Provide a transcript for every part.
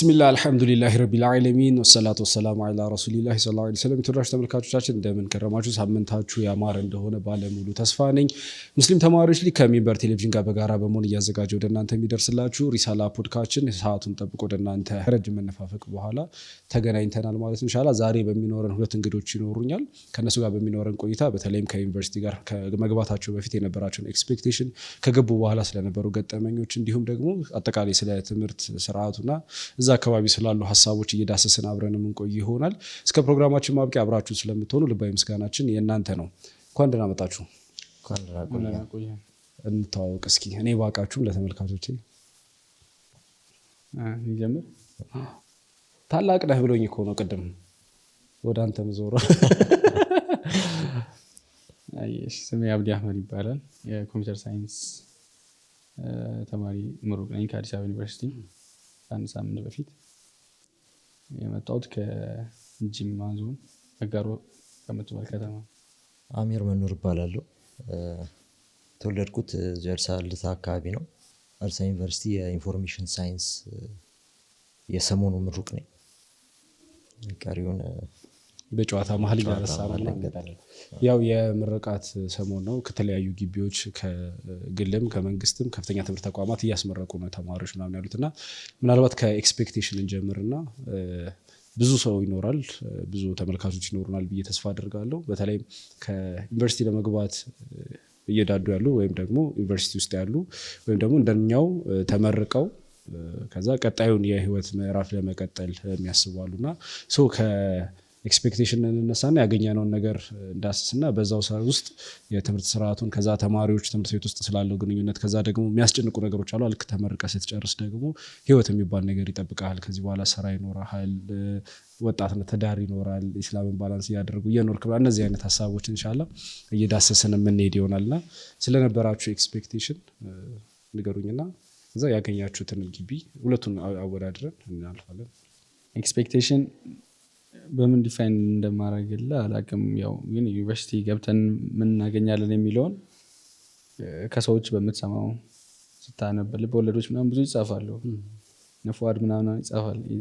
ቢስሚላህ አልሐምዱሊላሂ ረቢል ዓለሚን ወሰላቱ ወሰላሙ ዐላ ረሱሊላሂ ሰለላሁ ዐለይሂ ወሰለም። የተወዳጁ ተመልካቾቻችን እንደምን ከረማችሁ? ሳምንታችሁ ያማረ እንደሆነ ባለሙሉ ተስፋ ነኝ። ሙስሊም ተማሪዎች ሊግ ከሚንበር ቴሌቪዥን ጋር በጋራ በመሆን እያዘጋጀ ወደ እናንተ የሚደርስላችሁ ሪሳላ ፖድካስታችን ሰዓቱን ጠብቆ ወደ እናንተ ረጅም መነፋፈቅ በኋላ ተገናኝተናል ማለት ኢንሻአላህ። ዛሬ በሚኖረን ሁለት እንግዶች ይኖሩኛል። ከነሱ ጋር በሚኖረን ቆይታ በተለይም ከዩኒቨርሲቲ ጋር ከመግባታቸው በፊት የነበራቸውን ኤክስፔክቴሽን፣ ከገቡ በኋላ ስለነበሩ ገጠመኞች፣ እንዲሁም ደግሞ አጠቃላይ ስለ ትምህርት ስርዓቱና እዛ አካባቢ ስላሉ ሀሳቦች እየዳሰስን አብረን የምንቆይ ይሆናል። እስከ ፕሮግራማችን ማብቂያ አብራችሁ ስለምትሆኑ ልባዊ ምስጋናችን የእናንተ ነው። እንኳን ደህና መጣችሁ። እንተዋወቅ እስኪ። እኔ ባቃችሁም ለተመልካቾቼ እንጀምር። ታላቅ ነህ ብሎኝ እኮ ነው ቅድም ወደ አንተ ምዞረ። አይሽ ስሜ አብዲ አህመድ ይባላል። የኮምፒውተር ሳይንስ ተማሪ ምሩቅ ነኝ ከአዲስ አበባ ዩኒቨርሲቲ። አንድ ሳምንት በፊት የመጣሁት ከጅማ ዞን አጋሮ ከምትባል ከተማ። አሚር መኖር እባላለሁ። ተወለድኩት ጀርሳ ልታ አካባቢ ነው። አርሳ ዩኒቨርሲቲ የኢንፎርሜሽን ሳይንስ የሰሞኑ ምሩቅ ነኝ። ቀሪውን በጨዋታ መሀል እያነሳን ያው የምርቃት ሰሞን ነው። ከተለያዩ ግቢዎች ከግልም ከመንግስትም ከፍተኛ ትምህርት ተቋማት እያስመረቁ ነው ተማሪዎች ምናምን ያሉትና ምናልባት ከኤክስፔክቴሽን እንጀምርና ብዙ ሰው ይኖራል፣ ብዙ ተመልካቾች ይኖሩናል ብዬ ተስፋ አድርጋለሁ። በተለይም ከዩኒቨርሲቲ ለመግባት እየዳዱ ያሉ ወይም ደግሞ ዩኒቨርሲቲ ውስጥ ያሉ ወይም ደግሞ እንደኛው ተመርቀው ከዛ ቀጣዩን የህይወት ምዕራፍ ለመቀጠል የሚያስባሉና ኤክስፔክቴሽን እንነሳና ያገኘነውን ነገር እንዳስስና በዛው ሰዓት ውስጥ የትምህርት ስርዓቱን ከዛ ተማሪዎች ትምህርት ቤት ውስጥ ስላለው ግንኙነት ከዛ ደግሞ የሚያስጨንቁ ነገሮች አሉ። ልክ ተመርቀህ ስትጨርስ ደግሞ ህይወት የሚባል ነገር ይጠብቃል። ከዚህ በኋላ ስራ ይኖራል፣ ወጣትነት፣ ትዳር ይኖራል። ኢስላምን ባላንስ እያደረጉ እየኖርክ ብላ እነዚህ አይነት ሀሳቦችን ኢንሻአላህ እየዳሰስን የምንሄድ ይሆናልና ስለነበራችሁ ኤክስፔክቴሽን ንገሩኝና ከዛ ያገኛችሁትን ግቢ ሁለቱን አወዳድረን እናልፋለን። ኤክስፔክቴሽን በምን ዲፋይን እንደማደርግልህ አላውቅም። ያው ግን ዩኒቨርሲቲ ገብተን ምን እናገኛለን የሚለውን ከሰዎች በምትሰማው ስታነብ ልብ ወለዶች ምናምን ብዙ ይጻፋሉ። ነፍዋድ ምናምን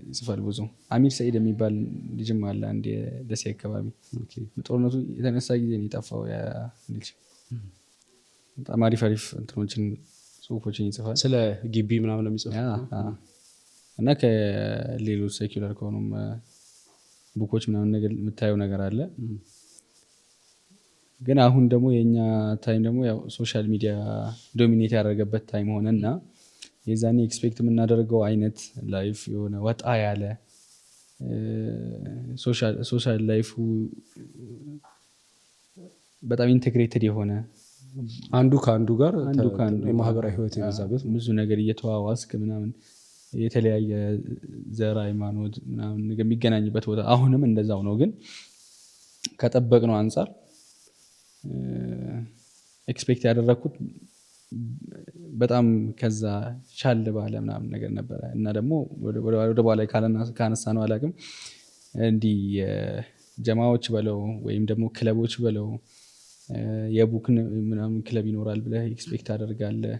ይጽፋል ብዙ። አሚር ሰኢድ የሚባል ልጅም አለ አንድ የደሴ አካባቢ። ጦርነቱ የተነሳ ጊዜ ነው የጠፋው ያ ልጅ። በጣም አሪፍ እንትኖችን ጽሁፎችን ይጽፋል ስለ ግቢ ምናምን ነው የሚጽፈው እና ከሌሎች ሴኩላር ከሆኑም ቡኮች ምናምን ነገር የምታየው ነገር አለ። ግን አሁን ደግሞ የኛ ታይም ደግሞ ያው ሶሻል ሚዲያ ዶሚኔት ያደረገበት ታይም ሆነና የዛኔ ኤክስፔክት የምናደርገው አይነት ላይፍ የሆነ ወጣ ያለ ሶሻል ላይፉ በጣም ኢንቴግሬትድ የሆነ አንዱ ከአንዱ ጋር የማህበራዊ ህይወት የበዛበት ብዙ ነገር እየተዋዋስክ ምናምን የተለያየ ዘር ሃይማኖት ምናምን የሚገናኝበት ቦታ አሁንም እንደዛው ነው። ግን ከጠበቅነው አንፃር ኤክስፔክት ያደረኩት በጣም ከዛ ሻል ባለ ምናምን ነገር ነበረ እና ደግሞ ወደ በኋላ ካነሳ ነው አላውቅም እንዲህ ጀማዎች በለው ወይም ደግሞ ክለቦች በለው የቡክ ምናምን ክለብ ይኖራል ብለህ ኤክስፔክት አደርጋለህ።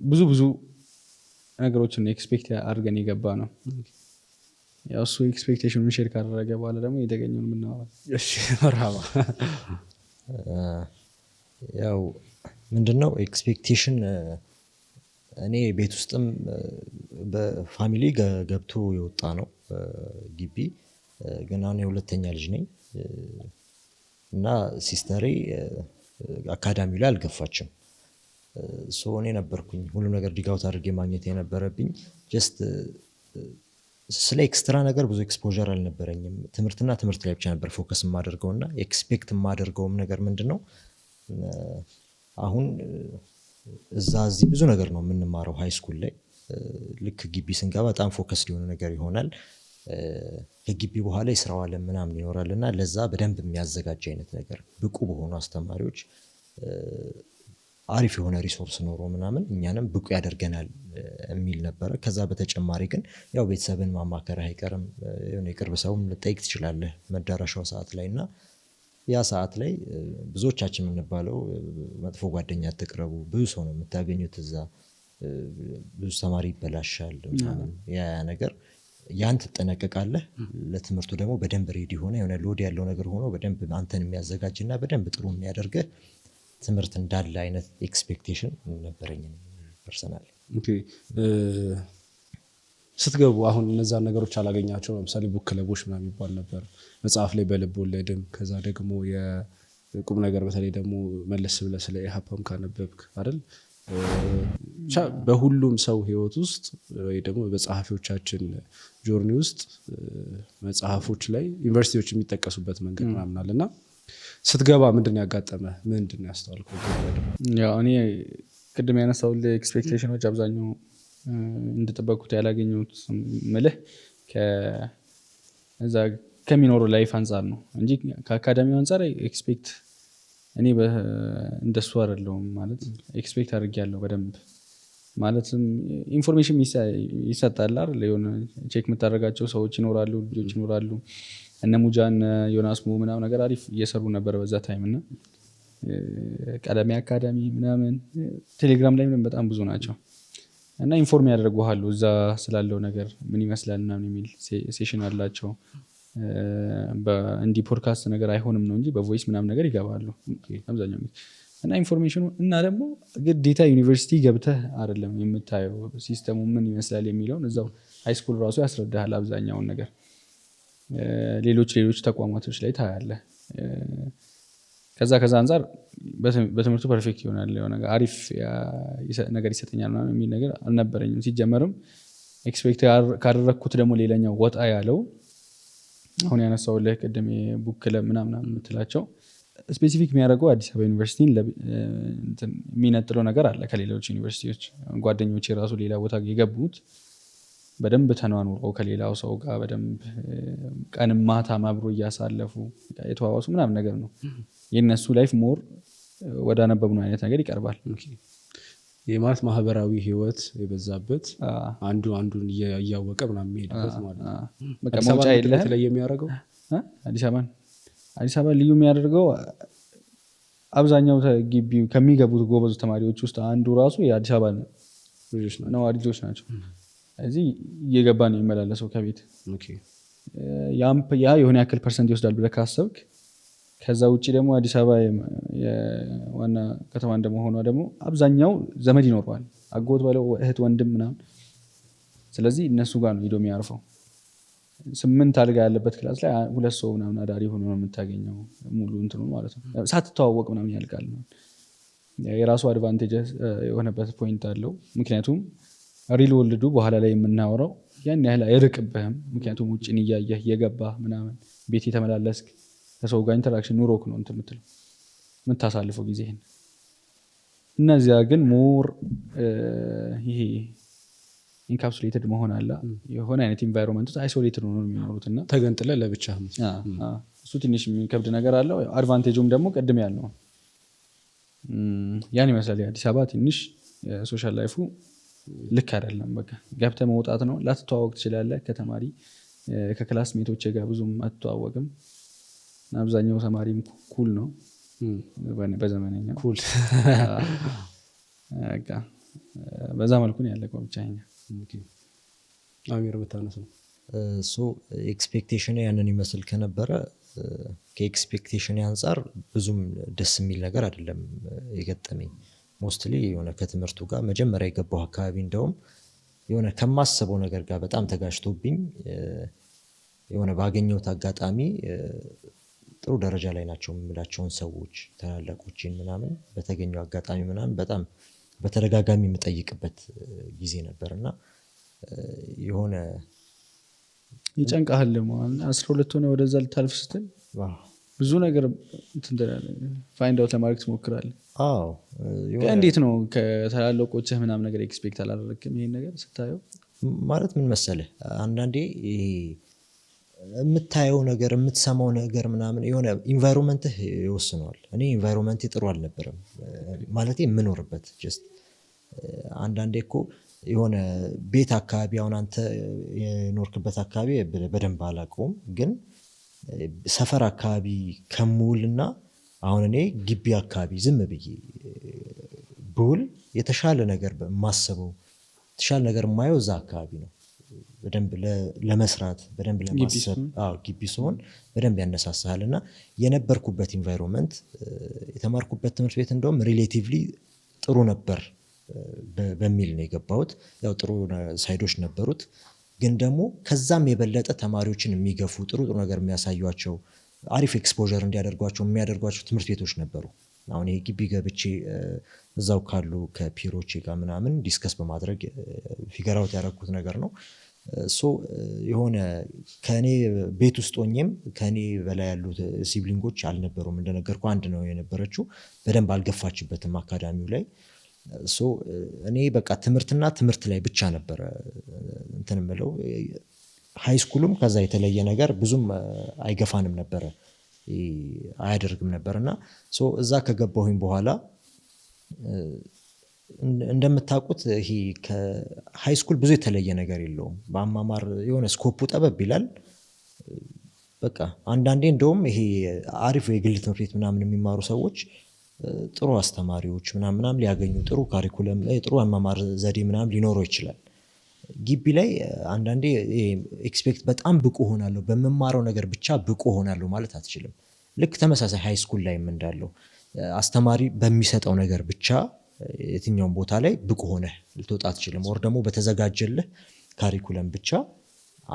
ብዙ ነገሮችን ኤክስፔክት አድርገን የገባ ነው። ያው እሱ ኤክስፔክቴሽኑን ሼር ካደረገ በኋላ ደግሞ የተገኘውን የምናወራው። እሺ መርሃባ። ያው ምንድነው ኤክስፔክቴሽን? እኔ ቤት ውስጥም በፋሚሊ ገብቶ የወጣ ነው ግቢ። ግን አሁን የሁለተኛ ልጅ ነኝ እና ሲስተሬ አካዳሚው ላይ አልገፋችም። እኔ ነበርኩኝ ሁሉ ነገር ዲጋውት አድርጌ ማግኘት የነበረብኝ። ጀስት ስለ ኤክስትራ ነገር ብዙ ኤክስፖዠር አልነበረኝም። ትምህርትና ትምህርት ላይ ብቻ ነበር ፎከስ የማደርገውና ኤክስፔክት የማደርገውም ነገር ምንድነው አሁን እዚህ ብዙ ነገር ነው የምንማረው ሃይ ስኩል ላይ። ልክ ግቢ ስንገባ በጣም ፎከስ ሊሆነ ነገር ይሆናል። ከግቢ በኋላ የስራው ዓለም ምናምን ይኖራልና ለዛ በደንብ የሚያዘጋጅ አይነት ነገር ብቁ በሆኑ አስተማሪዎች አሪፍ የሆነ ሪሶርስ ኖሮ ምናምን እኛንም ብቁ ያደርገናል የሚል ነበረ። ከዛ በተጨማሪ ግን ያው ቤተሰብን ማማከር አይቀርም። የሆነ የቅርብ ሰውም ልጠይቅ ትችላለህ መዳረሻው ሰዓት ላይ እና ያ ሰዓት ላይ ብዙዎቻችን የምንባለው መጥፎ ጓደኛ አትቅረቡ፣ ብዙ ሰው ነው የምታገኙት እዛ ብዙ ተማሪ ይበላሻል ምናምን ያ ነገር ያን ትጠነቀቃለህ። ለትምህርቱ ደግሞ በደንብ ሬዲ ሆነ የሆነ ሎድ ያለው ነገር ሆኖ በደንብ አንተን የሚያዘጋጅና በደንብ ጥሩ የሚያደርግህ ትምህርት እንዳለ አይነት ኤክስፔክቴሽን ነበረኝ ፐርሰናሊ። ስትገቡ አሁን እነዛን ነገሮች አላገኛቸው? ለምሳሌ ቡክ ክለቦች ምናምን የሚባል ነበር መጽሐፍ ላይ በልብ ወለድም፣ ከዛ ደግሞ የቁም ነገር በተለይ ደግሞ መለስ ብለህ ስለ ኢሃፓም ካነበብክ አይደል በሁሉም ሰው ህይወት ውስጥ ወይ ደግሞ በጸሐፊዎቻችን ጆርኒ ውስጥ መጽሐፎች ላይ ዩኒቨርሲቲዎች የሚጠቀሱበት መንገድ ምናምን አለና ስትገባ ምንድን ያጋጠመህ? ምንድን ያስተዋልከው? ያው እኔ ቅድም ያነሳሁልህ ኤክስፔክቴሽኖች አብዛኛው እንደጠበቁት ያላገኘሁት ምልህ ከዛ ከሚኖረው ላይፍ አንጻር ነው እንጂ ከአካዳሚው አንጻር ኤክስፔክት እኔ እንደሱ አይደለሁም ማለት ኤክስፔክት አድርጌያለሁ በደንብ ማለትም ኢንፎርሜሽን ይሰጣል አይደል የሆነ ቼክ የምታደርጋቸው ሰዎች ይኖራሉ፣ ልጆች ይኖራሉ። እነ ሙጃን ዮናስ ሙ ምናምን ነገር አሪፍ እየሰሩ ነበር በዛ ታይም እና ቀለሜ አካዳሚ ምናምን ቴሌግራም ላይ በጣም ብዙ ናቸው እና ኢንፎርም ያደርጉሃሉ እዛ ስላለው ነገር ምን ይመስላል ምናምን የሚል ሴሽን አላቸው። እንዲህ ፖድካስት ነገር አይሆንም ነው እንጂ በቮይስ ምናምን ነገር ይገባሉ አብዛኛው እና ኢንፎርሜሽኑ እና ደግሞ ግዴታ ዩኒቨርሲቲ ገብተህ አይደለም የምታየው ሲስተሙ ምን ይመስላል የሚለውን እዛው ሃይስኩል ራሱ ያስረዳሃል አብዛኛውን ነገር። ሌሎች ተቋማቶች ላይ ታያለህ። ከዛ አንጻር በትምህርቱ ፐርፌክት ይሆናል የሆነ አሪፍ ነገር ይሰጠኛል ምናምን የሚል ነገር አልነበረኝም። ሲጀመርም ኤክስፔክት ካደረግኩት ደግሞ ሌላኛው ወጣ ያለው አሁን ያነሳሁልህ ቅድም ቡክ ክለብ ምናምን የምትላቸው ስፔሲፊክ የሚያደርገው አዲስ አበባ ዩኒቨርሲቲን የሚነጥለው ነገር አለ ከሌሎች ዩኒቨርሲቲዎች። ጓደኞች የራሱ ሌላ ቦታ የገቡት በደንብ ተኗኑረው ከሌላው ሰው ጋር በደንብ ቀንም ማታም አብሮ እያሳለፉ የተዋዋሱ ምናምን ነገር ነው። የነሱ ላይፍ ሞር ወደ አነበብነው አይነት ነገር ይቀርባል። ይህ ማለት ማህበራዊ ህይወት የበዛበት አንዱን እያወቀ ምናምን የሚሄድበት ማለት ነው። በቃ መውጫ የለህም። ላይ የሚያደርገው አዲስ አበባ ልዩ የሚያደርገው አብዛኛው ግቢ ከሚገቡት ጎበዙ ተማሪዎች ውስጥ አንዱ ራሱ የአዲስ አበባ ነዋሪዎች ናቸው። እዚህ እየገባ ነው የሚመላለሰው ከቤት። ያ የሆነ ያክል ፐርሰንት ይወስዳል ብለህ ካሰብክ ከዛ ውጭ ደግሞ አዲስ አበባ ዋና ከተማ እንደመሆኗ ደግሞ አብዛኛው ዘመድ ይኖረዋል፣ አጎት በለው እህት፣ ወንድም ምናምን። ስለዚህ እነሱ ጋር ነው ሄዶ የሚያርፈው። 8 አልጋ ያለበት ክላስ ላይ 2 ሰው ምናምን አዳሪ ሆኖ ነው የምታገኘው ሙሉ እንትኑ ማለት ነው። ሳትተዋወቅ ምናምን ያልቃል። የራሱ አድቫንቴጅ የሆነበት ፖይንት አለው። ምክንያቱም ሪል ወልዱ በኋላ ላይ የምናወራው ያን ያህል አይርቅብህም። ምክንያቱም ውጭን እያየህ እየገባህ ምናምን ቤት የተመላለስክ ከሰው ጋር ኢንተራክሽን ኑሮክ ነው እንትን የምታሳልፈው ጊዜህን። እነዚያ ግን ሞር ይሄ ኢንካፕሱሌትድ መሆን አለ የሆነ አይነት ኢንቫይሮንመንት ውስጥ አይሶሌትድ ሆኖ የሚኖሩት እና ተገንጥለህ ለብቻህ እሱ ትንሽ የሚከብድ ነገር አለው። አድቫንቴጁም ደግሞ ቅድም ያልነው ያን ይመስላል። የአዲስ አበባ ትንሽ ሶሻል ላይፉ ልክ አይደለም። በቃ ገብተህ መውጣት ነው። ላትተዋወቅ ትችላለህ ከተማሪ ከክላስ ሜቶች ጋር ብዙም አትተዋወቅም። አብዛኛው ተማሪም ኩል ነው በዘመነኛ ኩል በዛ መልኩ ነው ያለቀው። ብቻኛ አሚር ብታነስ ነው ኤክስፔክቴሽን ያንን ይመስል ከነበረ ከኤክስፔክቴሽን አንጻር ብዙም ደስ የሚል ነገር አይደለም የገጠመኝ። ሞስትሊ የሆነ ከትምህርቱ ጋር መጀመሪያ የገባው አካባቢ እንደውም የሆነ ከማስበው ነገር ጋር በጣም ተጋጭቶብኝ የሆነ ባገኘሁት አጋጣሚ ጥሩ ደረጃ ላይ ናቸው የምላቸውን ሰዎች ታላላቆችን ምናምን በተገኘው አጋጣሚ ምናምን በጣም በተደጋጋሚ የምጠይቅበት ጊዜ ነበርና የሆነ ይጨንቃል። ለማን 12 ሆነ ወደዛ ልታልፍ ስትል ብዙ ነገር ፋይንድ አውት ለማድረግ ትሞክራለህ። እንዴት ነው ከተላለቆችህ ምናምን ነገር ኤክስፔክት አላደረግክም? ይሄን ነገር ስታየው ማለት ምን መሰለህ አንዳንዴ የምታየው ነገር የምትሰማው ነገር ምናምን የሆነ ኢንቫይሮንመንትህ ይወስነዋል። እኔ ኢንቫይሮንመንቴ ጥሩ አልነበረም ማለት የምኖርበት ጀስት አንዳንዴ እኮ የሆነ ቤት አካባቢ አሁን አንተ የኖርክበት አካባቢ በደንብ አላውቀውም፣ ግን ሰፈር አካባቢ ከሙልና አሁን እኔ ግቢ አካባቢ ዝም ብዬ ብውል የተሻለ ነገር ማሰበው የተሻለ ነገር የማየው እዛ አካባቢ ነው። በደንብ ለመስራት በደንብ ለማሰብ ግቢ ሲሆን በደንብ ያነሳሳል እና የነበርኩበት ኢንቫይሮንመንት የተማርኩበት ትምህርት ቤት እንደውም ሪሌቲቭሊ ጥሩ ነበር በሚል ነው የገባሁት። ያው ጥሩ ሳይዶች ነበሩት፣ ግን ደግሞ ከዛም የበለጠ ተማሪዎችን የሚገፉ ጥሩ ነገር የሚያሳዩቸው አሪፍ ኤክስፖዠር እንዲያደርጓቸው የሚያደርጓቸው ትምህርት ቤቶች ነበሩ። አሁን ይሄ ግቢ ገብቼ እዛው ካሉ ከፒሮቼ ጋር ምናምን ዲስከስ በማድረግ ፊገር አውት ያደረኩት ነገር ነው። የሆነ ከኔ ቤት ውስጥ ሆኜም ከኔ በላይ ያሉት ሲብሊንጎች አልነበሩም። እንደነገርኩ አንድ ነው የነበረችው፣ በደንብ አልገፋችበትም አካዳሚው ላይ። እኔ በቃ ትምህርትና ትምህርት ላይ ብቻ ነበረ እንትን የምለው። ሃይ ስኩልም ከዛ የተለየ ነገር ብዙም አይገፋንም ነበረ አያደርግም ነበር እና እዛ ከገባሁኝ በኋላ እንደምታውቁት ይሄ ከሃይ ስኩል ብዙ የተለየ ነገር የለውም። በአማማር የሆነ ስኮፑ ጠበብ ይላል። በቃ አንዳንዴ እንደውም ይሄ አሪፍ የግል ትምህርት ቤት ምናምን የሚማሩ ሰዎች ጥሩ አስተማሪዎች ምናምን ሊያገኙ ጥሩ ካሪኩለም ጥሩ አማማር ዘዴ ምናምን ሊኖረው ይችላል። ግቢ ላይ አንዳንዴ ኤክስፔክት በጣም ብቁ ሆናለሁ በመማረው ነገር ብቻ ብቁ ሆናለሁ ማለት አትችልም። ልክ ተመሳሳይ ሃይ ስኩል ላይም እንዳለው አስተማሪ በሚሰጠው ነገር ብቻ የትኛውም ቦታ ላይ ብቁ ሆነህ ልትወጣ አትችልም። ወር ደግሞ በተዘጋጀልህ ካሪኩለም ብቻ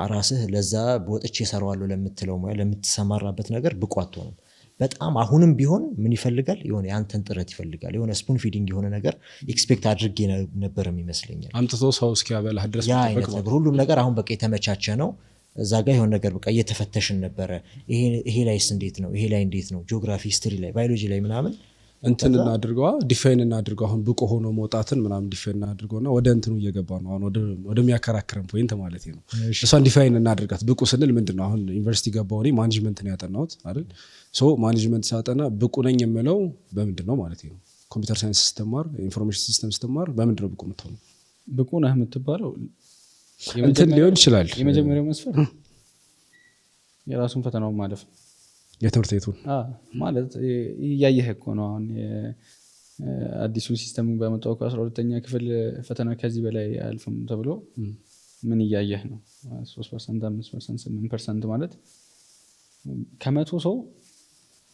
ራስህ ለዛ በወጥቼ እሰራዋለሁ ለምትለው ሙያ ለምትሰማራበት ነገር ብቁ አትሆንም። በጣም አሁንም ቢሆን ምን ይፈልጋል? የሆነ የአንተን ጥረት ይፈልጋል። የሆነ ስፑን ፊዲንግ የሆነ ነገር ኤክስፔክት አድርጌ ነበርም ይመስለኛል። አምጥቶ ሰው እስኪያበላህ ድረስ ያ አይነት ነገር ሁሉም ነገር አሁን በቃ የተመቻቸ ነው። እዛ ጋር የሆነ ነገር በቃ እየተፈተሽን ነበረ። ይሄ ላይስ እንዴት ነው? ይሄ ላይ እንዴት ነው? ጂኦግራፊ፣ ሂስትሪ ላይ፣ ባዮሎጂ ላይ ምናምን እንትን እናድርገዋ ዲፋይን እናድርገው። አሁን ብቁ ሆኖ መውጣትን ምናምን ዲፋይን እናድርገውና ወደ እንትኑ እየገባ ነው። አሁን ወደሚያከራክረን ፖይንት ማለት ነው። እሷን ዲፋይን እናድርጋት። ብቁ ስንል ምንድነው? አሁን ዩኒቨርሲቲ ገባሁ እኔ ማኔጅመንት ነው ያጠናሁት አይደል? ማኔጅመንት ሳጠና ብቁ ነኝ የምለው በምንድነው ማለት ነው? ኮምፒውተር ሳይንስ ስትማር፣ ኢንፎርሜሽን ሲስተም ስትማር በምንድነው ብቁ የምትሆነው? ብቁ ነህ የምትባለው እንትን ሊሆን ይችላል። የመጀመሪያው መስፈር የራሱን ፈተናው ማለፍ ነው። የትምህርት ቤቱን ማለት እያየህ እኮ ነው። አሁን አዲሱ ሲስተም በመጣው 12ኛ ክፍል ፈተና ከዚህ በላይ አልፍም ተብሎ ምን እያየህ ነው? 3%፣ 5%፣ 8% ማለት ከመቶ ሰው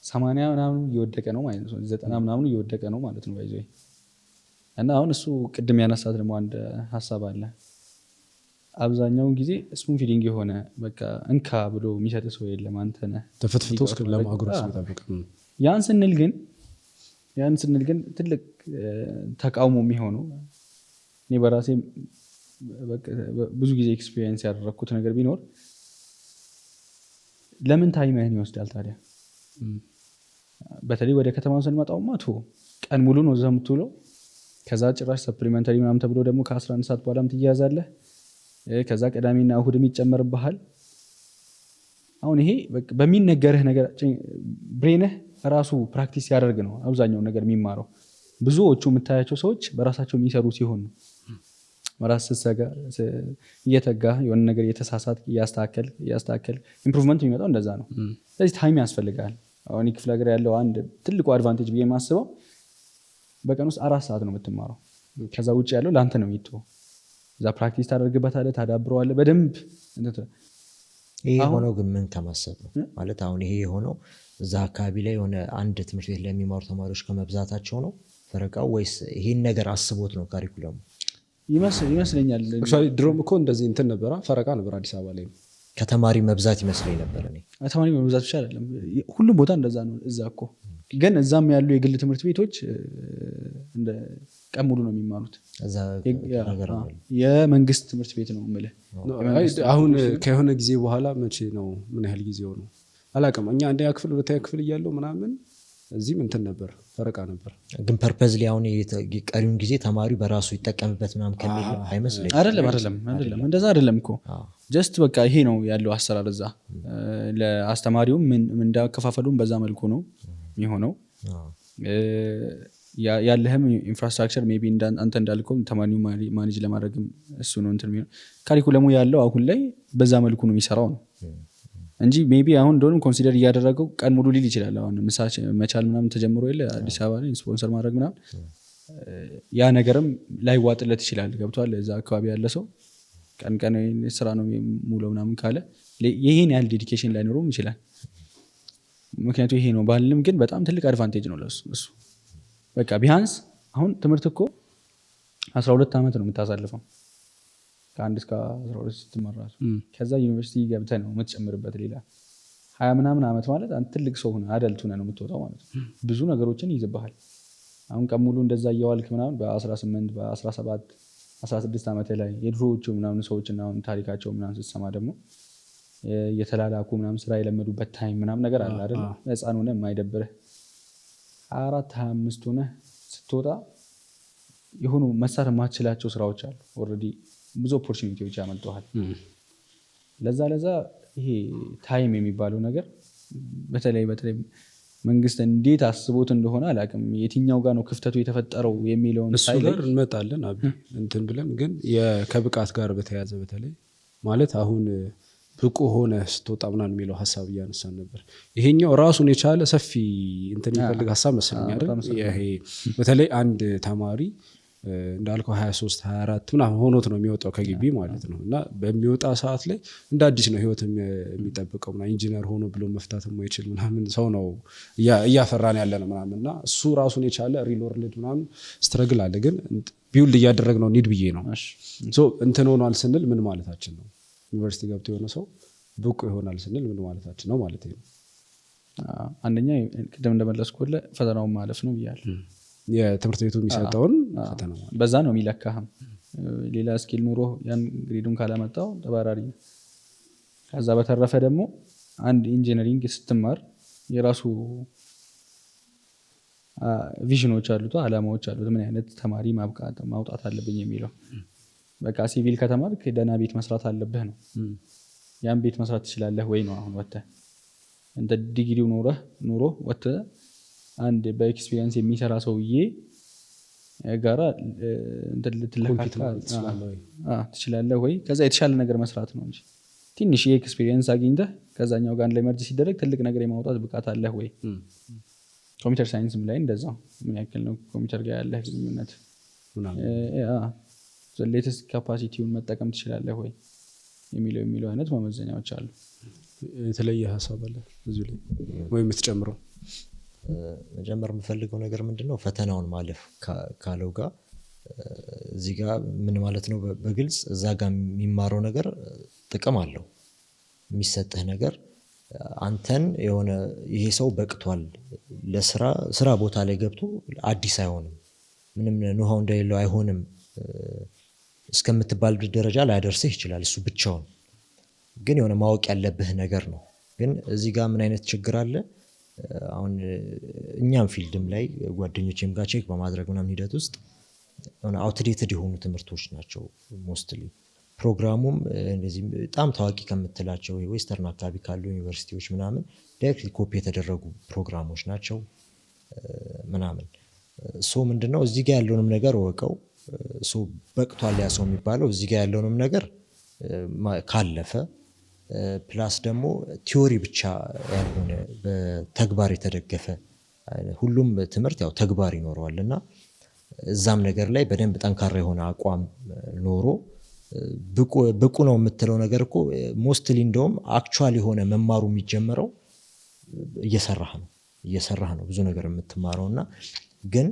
80 ምናምኑ እየወደቀ ነው ማለት ነው። 90 ምናምኑ እየወደቀ ነው ማለት ነው። ባይዘይ እና አሁን እሱ ቅድም ያነሳት ደግሞ አንድ ሀሳብ አለ። አብዛኛውን ጊዜ ስፑን ፊዲንግ የሆነ በቃ እንካ ብሎ የሚሰጥ ሰው የለም። አንተ ነህ ተፈትፍቶ እስከ ለማጉረስ መጣበቅ። ያን ስንል ግን ትልቅ ተቃውሞ የሚሆነው እኔ በራሴ ብዙ ጊዜ ኤክስፒሪየንስ ያደረኩት ነገር ቢኖር ለምን ታይምህን ይወስዳል ታዲያ? በተለይ ወደ ከተማው ስንመጣውማ ቀን ሙሉ ነው እዛ የምትውለው። ከዛ ጭራሽ ሰፕሊመንተሪ ምናምን ተብሎ ደግሞ ከ11 ሰዓት በኋላም ትያዛለህ። ከዛ ቅዳሜና እሁድም ይጨመርብሃል። አሁን ይሄ በሚነገርህ ነገር ብሬንህ ራሱ ፕራክቲስ ያደርግ ነው አብዛኛው ነገር የሚማረው። ብዙዎቹ የምታያቸው ሰዎች በራሳቸው የሚሰሩ ሲሆን ነው። በራስ እየተጋ የሆነ ነገር እየተሳሳት እያስተካከል ኢምፕሩቭመንት የሚመጣው እንደዛ ነው። ስለዚህ ታይም ያስፈልጋል። አሁን ክፍለ ሀገር ያለው አንድ ትልቁ አድቫንቴጅ ብዬ የማስበው በቀን ውስጥ 4 ሰዓት ነው የምትማረው። ከዛ ውጭ ያለው ለአንተ ነው የሚተው። እዛ ፕራክቲስ ታደርግበታለህ፣ ታዳብረዋለህ በደንብ። ይሄ የሆነው ግን ምን ከማሰብ ነው ማለት አሁን ይሄ የሆነው እዛ አካባቢ ላይ የሆነ አንድ ትምህርት ቤት ላይ የሚማሩ ተማሪዎች ከመብዛታቸው ነው ፈረቃው፣ ወይስ ይሄን ነገር አስቦት ነው ካሪኩለሙ? ይመስለኛል። ድሮም እኮ እንደዚህ እንትን ነበረ፣ ፈረቃ ነበር አዲስ አበባ ላይ ከተማሪ መብዛት ይመስለኝ ነበር እኔ። ተማሪ መብዛት ብቻ አይደለም ሁሉም ቦታ እንደዛ ነው። እዛ እኮ ግን እዛም ያሉ የግል ትምህርት ቤቶች እንደ ቀን ሙሉ ነው የሚማሩት። የመንግስት ትምህርት ቤት ነው የምልህ። አሁን ከሆነ ጊዜ በኋላ መቼ ነው ምን ያህል ጊዜው ነው አላውቅም። እኛ አንደኛ ክፍል ሁለተኛ ክፍል እያለው ምናምን እዚህም እንትን ነበር ፈረቃ ነበር። ግን ፐርፐዝሊ አሁን ቀሪውን ጊዜ ተማሪው በራሱ ይጠቀምበት ምናምን ከሚል አይመስለኝ። አይደለም እንደዛ አይደለም እኮ ጀስት በቃ ይሄ ነው ያለው አሰራር። እዛ ለአስተማሪውም ምን እንዳከፋፈሉም በዛ መልኩ ነው የሚሆነው። ያለህም ኢንፍራስትራክቸር ሜይ ቢ አንተ እንዳልከው ተማሪው ማኔጅ ለማድረግም እሱ ነው እንትን የሚሆነው። ካሪኩለሙ ያለው አሁን ላይ በዛ መልኩ ነው የሚሰራው ነው እንጂ ሜይ ቢ አሁን እንደሆነም ኮንሲደር እያደረገው ቀን ሙሉ ሊል ይችላል። አሁን መቻል ምናምን ተጀምሮ የለ አዲስ አበባ ላይ ስፖንሰር ማድረግ ምናምን ያ ነገርም ላይዋጥለት ይችላል። ገብቷል። እዛ አካባቢ ያለ ሰው ቀን ቀን ስራ ነው ሙለው ምናምን ካለ ይሄን ያህል ዴዲኬሽን ላይኖረውም ይችላል። ምክንያቱ ይሄ ነው ባልንም፣ ግን በጣም ትልቅ አድቫንቴጅ ነው ለሱ እሱ። በቃ ቢያንስ አሁን ትምህርት እኮ 12 ዓመት ነው የምታሳልፈው ከ1 እስከ 12 ስትመራ። ከዛ ዩኒቨርሲቲ ገብተህ ነው የምትጨምርበት ሌላ 20 ምናምን ዓመት ማለት አንተ ትልቅ ሰው ሆነ አደልት ሆነ ነው የምትወጣው ማለት ነው። ብዙ ነገሮችን ይይዝብሃል። አሁን ቀን ሙሉ እንደዛ እየዋልክ ምናምን በ18 በ17 16 ዓመት ላይ የድሮዎቹ ምናምን ሰዎች እና ታሪካቸው ምናምን ስትሰማ ደግሞ የተላላኩ ምናምን ስራ የለመዱበት ታይም ምናምን ነገር አለ አይደል? ህፃን ሆነ የማይደብርህ 24 25 ሆነ ስትወጣ የሆኑ መሳት የማትችላቸው ስራዎች አሉ። ኦልሬዲ ብዙ ኦፖርቹኒቲዎች ያመልጡሃል። ለዛ ይሄ ታይም የሚባለው ነገር በተለይ መንግስት እንዴት አስቦት እንደሆነ አላውቅም። የትኛው ጋር ነው ክፍተቱ የተፈጠረው የሚለውን እሱ ጋር እንመጣለን እንትን ብለን፣ ግን ከብቃት ጋር በተያያዘ በተለይ ማለት አሁን ብቁ ሆነ ስትወጣ ምናምን የሚለው ሀሳብ እያነሳን ነበር። ይሄኛው ራሱን የቻለ ሰፊ እንትን የሚፈልግ ሀሳብ መሰለኝ አይደል? ይሄ በተለይ አንድ ተማሪ እንዳልከው 23 24 ምናምን ሆኖት ነው የሚወጣው ከግቢ ማለት ነው። እና በሚወጣ ሰዓት ላይ እንደ አዲስ ነው ህይወት የሚጠብቀው ምናምን ኢንጂነር ሆኖ ብሎ መፍታት የማይችል ምናምን ሰው ነው እያፈራን ያለ ነው ምናምን። እና እሱ ራሱን የቻለ ሪል ወርልድ ምናምን ስትረግል አለ። ግን ቢውልድ እያደረግ ነው ኒድ ብዬ ነው እንትን ሆኗል ስንል ምን ማለታችን ነው? ዩኒቨርሲቲ ገብቶ የሆነ ሰው ብቁ ይሆናል ስንል ምን ማለታችን ነው ማለት ነው? አንደኛ ቅድም እንደመለስኩልህ ፈተናውን ማለፍ ነው ብያለሁ። የትምህርት ቤቱ የሚሰጠውን ፈተና በዛ ነው የሚለካህም። ሌላ ስኪል ኑሮ ያን ግሬዱን ካላመጣው ተባራሪ ነው። ከዛ በተረፈ ደግሞ አንድ ኢንጂነሪንግ ስትማር የራሱ ቪዥኖች አሉት፣ አላማዎች አሉት። ምን አይነት ተማሪ ማውጣት አለብኝ የሚለው በቃ ሲቪል ከተማርክ ደህና ቤት መስራት አለብህ ነው። ያን ቤት መስራት ትችላለህ ወይ ነው አሁን ወጥተህ እንደ ዲግሪው ኑሮ ወጥተህ አንድ በኤክስፒሪየንስ የሚሰራ ሰውዬ ጋራ ትችላለህ ወይ? ከዛ የተሻለ ነገር መስራት ነው እንጂ ትንሽ የኤክስፒሪየንስ አግኝተህ ከዛኛው ጋር ላይ መርጅ ሲደረግ ትልቅ ነገር የማውጣት ብቃት አለህ ወይ? ኮምፒውተር ሳይንስም ላይ እንደዛው ምን ያክል ነው ኮምፒውተር ጋር ያለህ ግንኙነት ሌተስት ካፓሲቲውን መጠቀም ትችላለህ ወይ የሚለው አይነት መመዘኛዎች አሉ። የተለየ ሀሳብ አለ እዚሁ ላይ ወይ የምትጨምረው? መጀመር የምፈልገው ነገር ምንድነው ፈተናውን ማለፍ ካለው ጋር እዚህ ጋር ምን ማለት ነው? በግልጽ እዛ ጋር የሚማረው ነገር ጥቅም አለው። የሚሰጥህ ነገር አንተን የሆነ ይሄ ሰው በቅቷል ለስራ ቦታ ላይ ገብቶ አዲስ አይሆንም፣ ምንም ኖሃው እንደሌለው አይሆንም እስከምትባል ደረጃ ላያደርስህ ይችላል እሱ ብቻውን። ግን የሆነ ማወቅ ያለብህ ነገር ነው። ግን እዚህ ጋር ምን አይነት ችግር አለ? አሁን እኛም ፊልድም ላይ ጓደኞቼም ጋር ቼክ በማድረግ ምናምን ሂደት ውስጥ አውትዴትድ የሆኑ ትምህርቶች ናቸው ሞስትሊ። ፕሮግራሙም እንደዚህ በጣም ታዋቂ ከምትላቸው የዌስተርን አካባቢ ካሉ ዩኒቨርሲቲዎች ምናምን ዳይሬክትሊ ኮፒ የተደረጉ ፕሮግራሞች ናቸው ምናምን። ሶ ምንድነው እዚህ ጋር ያለውንም ነገር ወቀው ሶ በቅቷል ያ ሰው የሚባለው እዚህ ጋር ያለውንም ነገር ካለፈ ፕላስ ደግሞ ቲዮሪ ብቻ ያልሆነ በተግባር የተደገፈ ሁሉም ትምህርት ያው ተግባር ይኖረዋል እና እዛም ነገር ላይ በደንብ ጠንካራ የሆነ አቋም ኖሮ ብቁ ነው የምትለው ነገር እኮ ሞስትሊ እንደውም አክቹዋሊ የሆነ መማሩ የሚጀምረው እየሰራህ ነው ብዙ ነገር የምትማረው እና ግን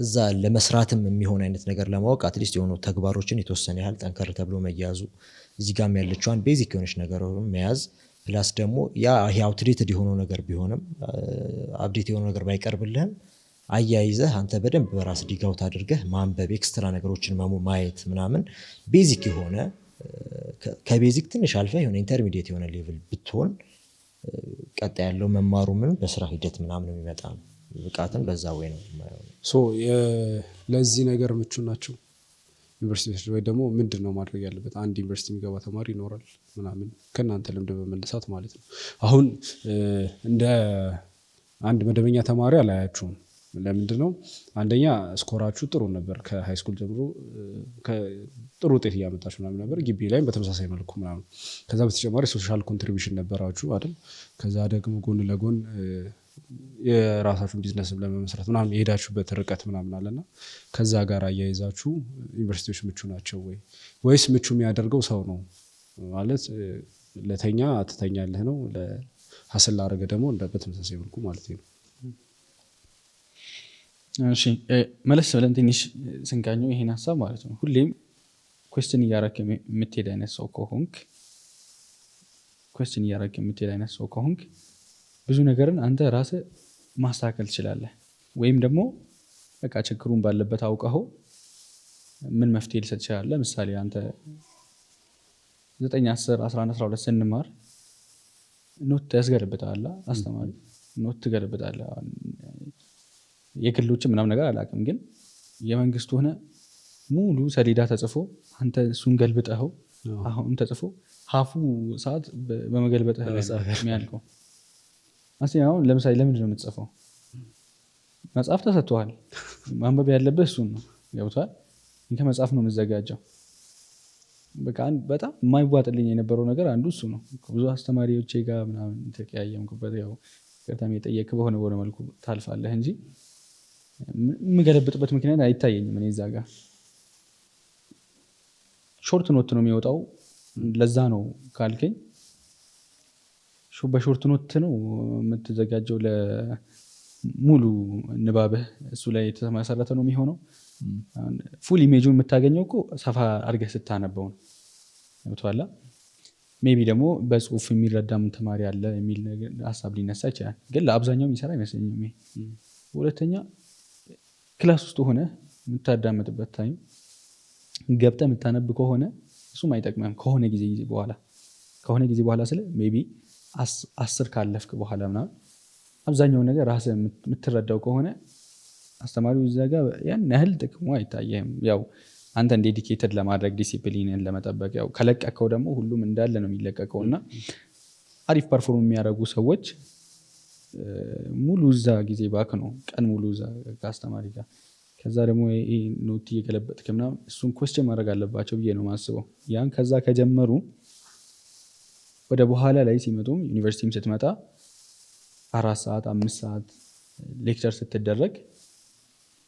እዛ ለመስራትም የሚሆን አይነት ነገር ለማወቅ አትሊስት የሆኑ ተግባሮችን የተወሰነ ያህል ጠንከር ተብሎ መያዙ እዚህ ጋር ያለችዋን ቤዚክ የሆነች ነገር መያዝ ፕላስ ደግሞ ያ ይሄ አውትዴትድ የሆነው ነገር ቢሆንም አፕዴት የሆነው ነገር ባይቀርብልህም አያይዘህ አንተ በደንብ በራስ ዲጋውት አድርገህ ማንበብ ኤክስትራ ነገሮችን ማየት ምናምን ቤዚክ የሆነ ከቤዚክ ትንሽ አልፈ የሆነ ኢንተርሚዲየት የሆነ ሌቭል ብትሆን ቀጣይ ያለው መማሩ ምን በስራ ሂደት ምናምን የሚመጣ ነው። ብቃትን በዛ ወይ ነው ሶ ለዚህ ነገር ምቹ ናቸው ዩኒቨርሲቲዎች ወይ ደግሞ ምንድነው ማድረግ ያለበት? አንድ ዩኒቨርሲቲ የሚገባ ተማሪ ይኖራል ምናምን ከእናንተ ልምድ በመነሳት ማለት ነው። አሁን እንደ አንድ መደበኛ ተማሪ አላያችሁም። ለምንድነው? አንደኛ ስኮራችሁ ጥሩ ነበር ከሃይ ስኩል ጀምሮ ጥሩ ውጤት እያመጣችሁ ምናምን ነበር ግቢ ላይም በተመሳሳይ መልኩ ምናምን። ከዛ በተጨማሪ ሶሻል ኮንትሪቢዩሽን ነበራችሁ አይደል? ከዛ ደግሞ ጎን ለጎን የራሳችሁን ቢዝነስም ለመመስረት ምናምን የሄዳችሁበት ርቀት ምናምን አለና ከዛ ጋር አያይዛችሁ ዩኒቨርሲቲዎች ምቹ ናቸው ወይስ ምቹ የሚያደርገው ሰው ነው ማለት ለተኛ ትተኛለህ ነው ለሀስል ላደረገ ደግሞ በተመሳሳይ መልኩ ማለት ነው? እሺ መለስ ብለን ትንሽ ስንቃኘው ይሄን ሀሳብ ማለት ነው ሁሌም ኩዌስችን እያረክ የምትሄድ አይነት ሰው ከሆንክ ብዙ ነገርን አንተ ራስህ ማስተካከል ትችላለህ። ወይም ደግሞ በቃ ችግሩን ባለበት አውቀኸው ምን መፍትሄ ልሰጥ ትችላለህ። ለምሳሌ አንተ 9 10 11 12 ስንማር ኖት ያስገለብጣል አስተማሪ ኖት ትገለብጣል። የክልሎች ምናምን ነገር አላውቅም ግን የመንግስት ሆነ ሙሉ ሰሌዳ ተጽፎ አንተ እሱን ገልብጠኸው አሁን ተጽፎ ሀፉ ሰዓት በመገልበጥህ የሚያልቀው አሁን ለምሳሌ ለምንድን ነው የምትጽፈው? መጽሐፍ ተሰጥቷል ማንበብ ያለብህ እሱን ነው ገብቷል። ከመጽሐፍ ነው የምዘጋጀው። በቃ በጣም የማይዋጥልኝ የነበረው ነገር አንዱ እሱ ነው። ብዙ አስተማሪዎቼ ጋር ምናምን ተቀያየምኩበት። ያው ቅርታም የጠየቅ በሆነ መልኩ ታልፋለህ እንጂ የምገለብጥበት ምክንያት አይታየኝም። እኔ እዛ ጋር ሾርት ኖት ነው የሚወጣው። ለዛ ነው ካልከኝ በሾርት ኖት ነው የምትዘጋጀው ለሙሉ ንባብህ እሱ ላይ የተመሰረተ ነው የሚሆነው። ፉል ኢሜጁን የምታገኘው እኮ ሰፋ አድርገህ ስታነበው ነው ገብቶሃል። ሜቢ ደግሞ በጽሁፍ የሚረዳም ተማሪ አለ የሚል ሀሳብ ሊነሳ ይችላል። ግን ለአብዛኛው የሚሰራ አይመስለኝም። ሁለተኛ ክላስ ውስጥ ሆነ የምታዳመጥበት ታይም ገብተህ የምታነብ ከሆነ እሱም አይጠቅምም። ከሆነ ጊዜ በኋላ ስለ ሜቢ 10 ካለፍክ በኋላ ምናምን አብዛኛውን ነገር ራስህ የምትረዳው ከሆነ አስተማሪው እዛ ጋር ያን ያህል ጥቅሙ አይታየም። ያው አንተን ዴዲኬትድ ለማድረግ ዲሲፕሊንን ለመጠበቅ ያው ከለቀቀው ደግሞ ሁሉም እንዳለ ነው የሚለቀቀው እና አሪፍ ፐርፎርም የሚያደርጉ ሰዎች ሙሉ እዛ ጊዜ ባክ ነው ቀን ሙሉ እዛ ከአስተማሪ ጋር ከዛ ደግሞ ኖት እየገለበጥክ ምናምን እሱን ኮስችን ማድረግ አለባቸው ብዬ ነው የማስበው። ያን ከዛ ከጀመሩ ወደ በኋላ ላይ ሲመጡም ዩኒቨርሲቲም ስትመጣ 4 ሰዓት 5 ሰዓት ሌክቸር ስትደረግ